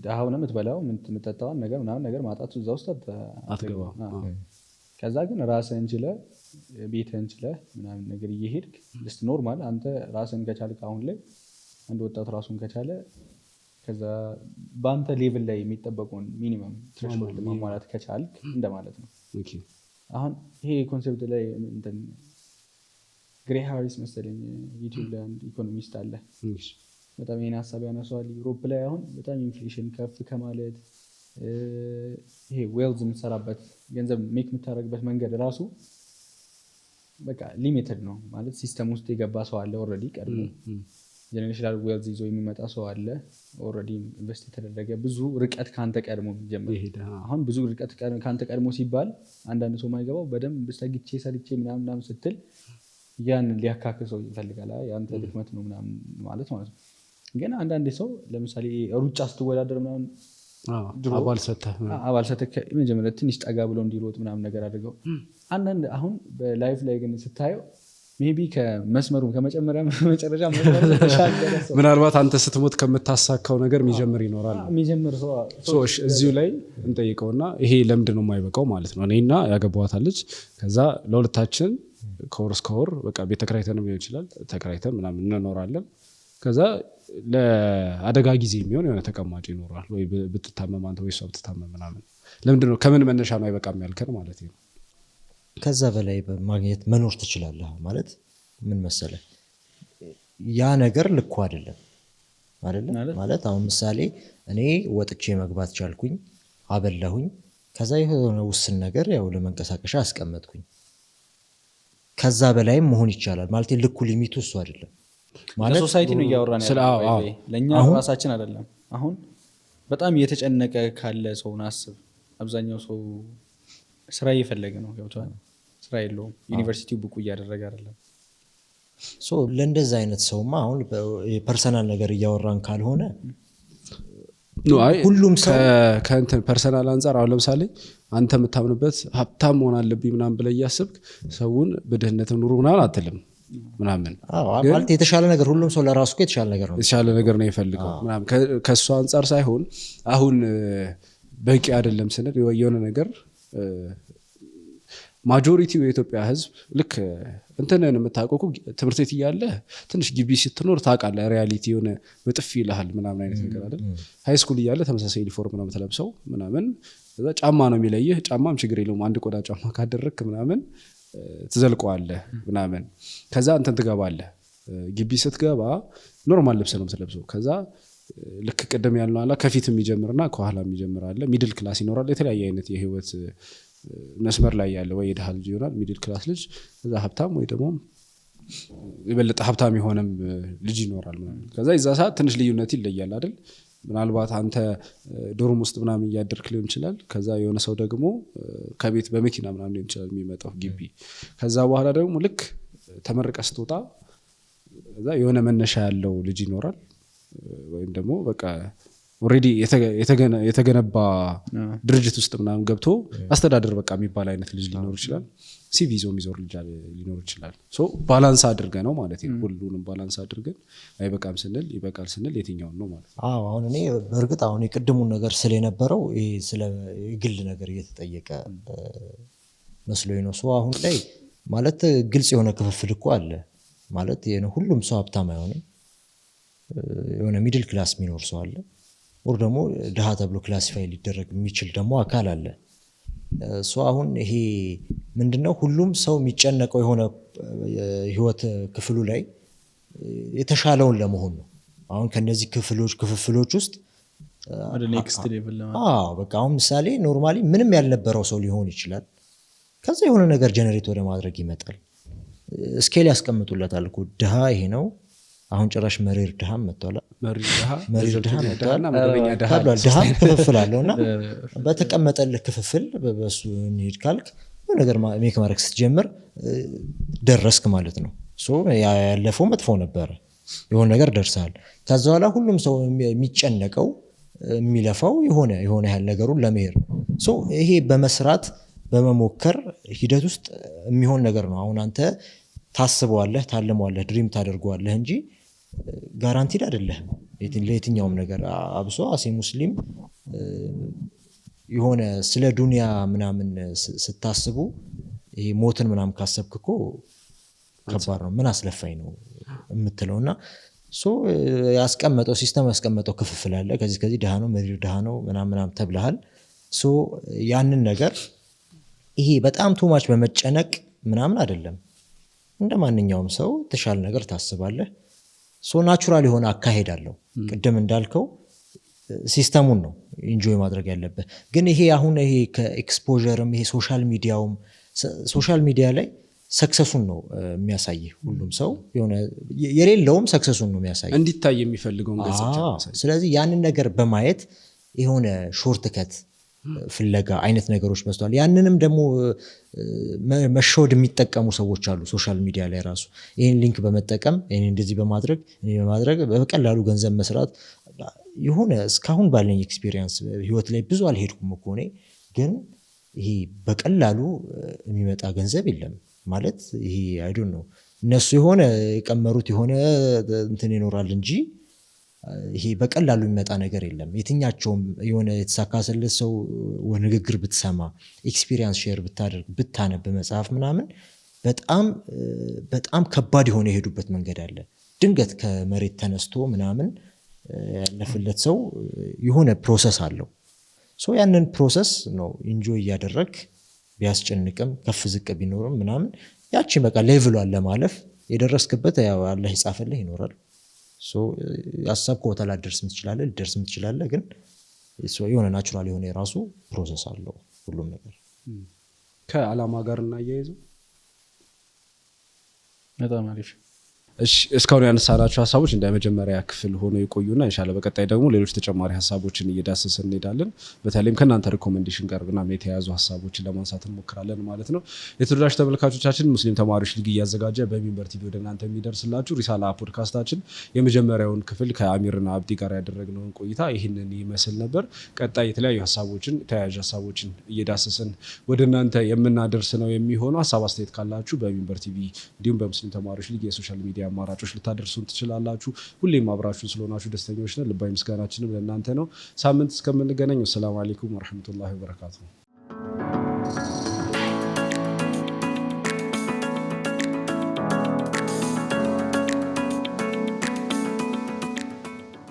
ድሃ ሆነህ የምትበላው የምትጠጣውን ነገር ምናምን ነገር ማጣቱ እዛ ውስጥ አትገባም። ከዛ ግን ራስህን ችለህ ቤትህን ችለህ ምናምን ነገር እየሄድክ ስ ኖርማል አንተ ራስህን ከቻልክ አሁን ላይ አንድ ወጣት ራሱን ከቻለ ከዛ በአንተ ሌቭል ላይ የሚጠበቀውን ሚኒመም ትሬሽሆልድ ማሟላት ከቻልክ እንደማለት ነው። አሁን ይሄ ኮንሴፕት ላይ ግሬ ሃሪስ መሰለኝ ዩቲዩብ ላይ አንድ ኢኮኖሚስት አለ በጣም ይሄን ሀሳብ ያነሳዋል። ዩሮፕ ላይ አሁን በጣም ኢንፍሌሽን ከፍ ከማለት ይሄ ዌልዝ የምትሰራበት ገንዘብ ሜክ የምታደርግበት መንገድ ራሱ በቃ ሊሚትድ ነው ማለት ሲስተም ውስጥ የገባ ሰው አለ ኦልሬዲ ቀድሞ ጀነሬሽናል ዌልዝ ይዞ የሚመጣ ሰው አለ ኦልሬዲ ኢንቨስት የተደረገ ብዙ ርቀት ከአንተ ቀድሞ የሚጀምር። አሁን ብዙ ርቀት ከአንተ ቀድሞ ሲባል አንዳንድ ሰው ማይገባው በደንብ ሰግቼ ሰልቼ ምናምን ስትል ያን ሊያካክሰው ይፈልጋል። የአንተ ድክመት ነው ምናምን ማለት ነው። ግን አንዳንድ ሰው ለምሳሌ ሩጫ ስትወዳደር ምናምን አባል ሰተህ መጀመሪያ ትንሽ ጠጋ ብሎ እንዲሮጥ ምናምን ነገር አድርገው አንዳንድ አሁን በላይፍ ላይ ግን ስታየው ሜቢ ከመስመሩ ከመጨመሪያ መጨረሻ ምናልባት አንተ ስትሞት ከምታሳካው ነገር የሚጀምር ይኖራል። የሚጀምር ሰው እዚሁ ላይ እንጠይቀውና ይሄ ለምንድን ነው የማይበቃው ማለት ነው። እኔና ያገባዋታለች ከዛ ለሁለታችን ከወር እስከ ወር በቃ ቤት ተከራይተን ሊሆን ይችላል ተከራይተን ምናምን እንኖራለን። ከዛ ለአደጋ ጊዜ የሚሆን የሆነ ተቀማጭ ይኖራል ወይ ብትታመም አንተ ወይ እሷ ብትታመም ምናምን። ለምንድን ነው ከምን መነሻ ነው አይበቃም ያልከን ማለት ነው? ከዛ በላይ በማግኘት መኖር ትችላለህ ማለት ምን መሰለህ ያ ነገር ልኩ አይደለም ማለት አሁን ምሳሌ እኔ ወጥቼ መግባት ቻልኩኝ አበላሁኝ ከዛ የሆነ ውስን ነገር ያው ለመንቀሳቀሻ አስቀመጥኩኝ ከዛ በላይም መሆን ይቻላል ማለት ልኩ ሊሚቱ እሱ አይደለም ማለት ሶሳይቲ ነው እያወራን ያለው ለኛ ራሳችን አይደለም። አሁን በጣም እየተጨነቀ ካለ ሰውን አስብ። አብዛኛው ሰው ስራ እየፈለገ ነው ገብቷል። ስራ የለውም ዩኒቨርሲቲው ብቁ እያደረገ አይደለም። ሶ ለእንደዛ አይነት ሰውማ አሁን የፐርሰናል ነገር እያወራን ካልሆነ ሁሉም ሰው ከእንትን ፐርሰናል አንጻር አሁን ለምሳሌ አንተ የምታምንበት ሀብታም መሆን አለብኝ ምናምን ብለህ እያስብክ ሰውን በድህነት ኑሩ ምናምን አትልም ምናምን ማለት የተሻለ ነገር ሁሉም ሰው ለራሱ የተሻለ ነገር ነው ይፈልገው ምናምን ከእሱ አንጻር ሳይሆን አሁን በቂ አይደለም ስንል የሆነ ነገር ማጆሪቲው የኢትዮጵያ ሕዝብ ልክ እንትንን የምታውቀው ትምህርት ቤት እያለ ትንሽ ግቢ ስትኖር ታውቃለህ ሪያሊቲ የሆነ በጥፊ ይልሃል ምናምን አይነት ነገር አይደል። ሃይ ስኩል እያለ ተመሳሳይ ዩኒፎርም ነው የምትለብሰው ምናምን ከዛ ጫማ ነው የሚለይህ ጫማም ችግር የለውም አንድ ቆዳ ጫማ ካደረግክ ምናምን ትዘልቀዋለህ ምናምን ከዛ እንትን ትገባለህ ግቢ ስትገባ ኖርማል ልብስ ነው የምትለብሰው ከዛ ልክ ቅድም ያልነው አላ ከፊት የሚጀምርና ከኋላ የሚጀምር አለ ሚድል ክላስ ይኖራል የተለያየ አይነት የህይወት መስመር ላይ ያለ ወይ የድሃ ልጅ ይሆናል ሚድል ክላስ ልጅ ከዛ ሀብታም ወይ ደግሞ የበለጠ ሀብታም የሆነም ልጅ ይኖራል ምናምን ከዛ የዛ ሰዓት ትንሽ ልዩነት ይለያል አይደል። ምናልባት አንተ ዶርም ውስጥ ምናምን እያደርክ ሊሆን ይችላል ከዛ የሆነ ሰው ደግሞ ከቤት በመኪና ምናምን ሊሆን ይችላል የሚመጣው ግቢ ከዛ በኋላ ደግሞ ልክ ተመርቀ ስትወጣ ከዛ የሆነ መነሻ ያለው ልጅ ይኖራል ወይም ደግሞ በቃ ኦሬዲ የተገነባ ድርጅት ውስጥ ምናምን ገብቶ አስተዳደር በቃ የሚባል አይነት ልጅ ሊኖር ይችላል። ሲቪ ይዞ የሚዞር ልጅ ሊኖር ይችላል። ሶ ባላንስ አድርገ ነው ማለት ነው። ሁሉንም ባላንስ አድርገን አይበቃም ስንል ይበቃል ስንል የትኛውን ነው ማለት ነው። አሁን እኔ በእርግጥ አሁን የቅድሙን ነገር ስለነበረው ይሄ ስለ ግል ነገር እየተጠየቀ መስሎኝ ነው። ሶ አሁን ላይ ማለት ግልጽ የሆነ ክፍፍል እኮ አለ ማለት ሁሉም ሰው ሀብታም አይሆንም። የሆነ ሚድል ክላስ የሚኖር ሰው አለ ወር ደግሞ ድሃ ተብሎ ክላሲፋይ ሊደረግ የሚችል ደግሞ አካል አለ። ሶ አሁን ይሄ ምንድነው ሁሉም ሰው የሚጨነቀው የሆነ ህይወት ክፍሉ ላይ የተሻለውን ለመሆን ነው። አሁን ከነዚህ ክፍፍሎች ውስጥ ወደ ኔክስት ሌቭል በቃ አሁን ምሳሌ ኖርማሊ ምንም ያልነበረው ሰው ሊሆን ይችላል ከዛ የሆነ ነገር ጀነሬት ወደ ማድረግ ይመጣል ስኬል ያስቀምጡለታል እኮ ድሃ ይሄ ነው። አሁን ጭራሽ መሪር ድሃ መጥቷል። መሪር ድሃ መጥቷል ተብሏል። ድሃ ክፍፍል አለው እና በተቀመጠልህ ክፍፍል በሱ እንሂድ ካልክ ነገር ሜክ ማድረግ ስትጀምር ደረስክ ማለት ነው። ያለፈው መጥፎ ነበረ፣ የሆነ ነገር ደርሰሃል። ከዛ በኋላ ሁሉም ሰው የሚጨነቀው የሚለፋው የሆነ ያህል ነገሩን ለመሄድ ነው። ይሄ በመስራት በመሞከር ሂደት ውስጥ የሚሆን ነገር ነው። አሁን አንተ ታስበዋለህ፣ ታልመዋለህ፣ ድሪም ታደርገዋለህ እንጂ ጋራንቲድ አይደለህም ለየትኛውም ነገር። አብሶ አሴ ሙስሊም የሆነ ስለ ዱንያ ምናምን ስታስቡ ይሄ ሞትን ምናምን ካሰብክ እኮ ከባድ ነው። ምን አስለፋኝ ነው የምትለው። እና ያስቀመጠው ሲስተም ያስቀመጠው ክፍፍል አለ። ከዚህ ድሃ ነው መሪር ድሃ ነው ምናምን ተብለሃል። ያንን ነገር ይሄ በጣም ቱማች በመጨነቅ ምናምን አይደለም። እንደ ማንኛውም ሰው የተሻለ ነገር ታስባለህ። ናቹራል የሆነ አካሄድ አለው። ቅድም እንዳልከው ሲስተሙን ነው ኢንጆይ ማድረግ ያለብህ። ግን ይሄ አሁን ይሄ ከኤክስፖዠርም ይሄ ሶሻል ሚዲያ ላይ ሰክሰሱን ነው የሚያሳይ። ሁሉም ሰው የሌለውም ሰክሰሱን ነው የሚያሳይ እንዲታይ የሚፈልገውን ገጽታ። ስለዚህ ያንን ነገር በማየት የሆነ ሾርት ከት ፍለጋ አይነት ነገሮች በዝተዋል። ያንንም ደግሞ መሸወድ የሚጠቀሙ ሰዎች አሉ ሶሻል ሚዲያ ላይ ራሱ ይህን ሊንክ በመጠቀም ይህን እንደዚህ በማድረግ በቀላሉ ገንዘብ መስራት። የሆነ እስካሁን ባለኝ ኤክስፒሪየንስ ህይወት ላይ ብዙ አልሄድኩም እኮ እኔ፣ ግን ይሄ በቀላሉ የሚመጣ ገንዘብ የለም ማለት ይሄ አይዶን ነው። እነሱ የሆነ የቀመሩት የሆነ እንትን ይኖራል እንጂ ይሄ በቀላሉ የሚመጣ ነገር የለም። የትኛቸውም የሆነ የተሳካሰለት ሰው ንግግር ብትሰማ፣ ኤክስፒሪየንስ ሼር ብታደርግ፣ ብታነብ መጽሐፍ ምናምን በጣም ከባድ የሆነ የሄዱበት መንገድ አለ። ድንገት ከመሬት ተነስቶ ምናምን ያለፍለት ሰው የሆነ ፕሮሰስ አለው። ያንን ፕሮሰስ ነው ኢንጆይ እያደረግ ቢያስጨንቅም ከፍ ዝቅ ቢኖርም ምናምን ያቺ በቃ ሌቭሏን ለማለፍ የደረስክበት አላህ ይጻፈልህ ይኖራል። ያሰብከው ቦታ ላትደርስም ትችላለህ፣ ግን የሆነ ናቹራል የሆነ የራሱ ፕሮሰስ አለው ሁሉም ነገር። ከዓላማ ጋር እናያይዘው። በጣም አሪፍ። እስካሁን ያነሳናቸው ሀሳቦች እንደ መጀመሪያ ክፍል ሆኖ የቆዩና ኢንሻአላህ በቀጣይ ደግሞ ሌሎች ተጨማሪ ሀሳቦችን እየዳሰስን እንሄዳለን። በተለይም ከእናንተ ሪኮሜንዴሽን ጋር ምናምን የተያዙ ሀሳቦችን ለማንሳት እንሞክራለን ማለት ነው። የተወዳጅ ተመልካቾቻችን ሙስሊም ተማሪዎች ሊግ እያዘጋጀ በሚንበር ቲቪ ወደ እናንተ የሚደርስላችሁ ሪሳላ ፖድካስታችን የመጀመሪያውን ክፍል ከአሚርና አብዲ ጋር ያደረግነውን ቆይታ ይህንን ይመስል ነበር። ቀጣይ የተለያዩ ሀሳቦችን ተያያዥ ሀሳቦችን እየዳሰስን ወደ እናንተ የምናደርስ ነው የሚሆነው። ሀሳብ አስተያየት ካላችሁ በሚንበር ቲቪ እንዲሁም በሙስሊም ተማሪዎች ሊግ የሶሻል ሚዲያ አማራጮች ልታደርሱን ትችላላችሁ። ሁሌም አብራችሁን ስለሆናችሁ ደስተኞች ነን። ልባዊ ምስጋናችንም ለእናንተ ነው። ሳምንት እስከምንገናኝ ወሰላሙ አለይኩም ወረህመቱላሂ ወበረካቱሁ።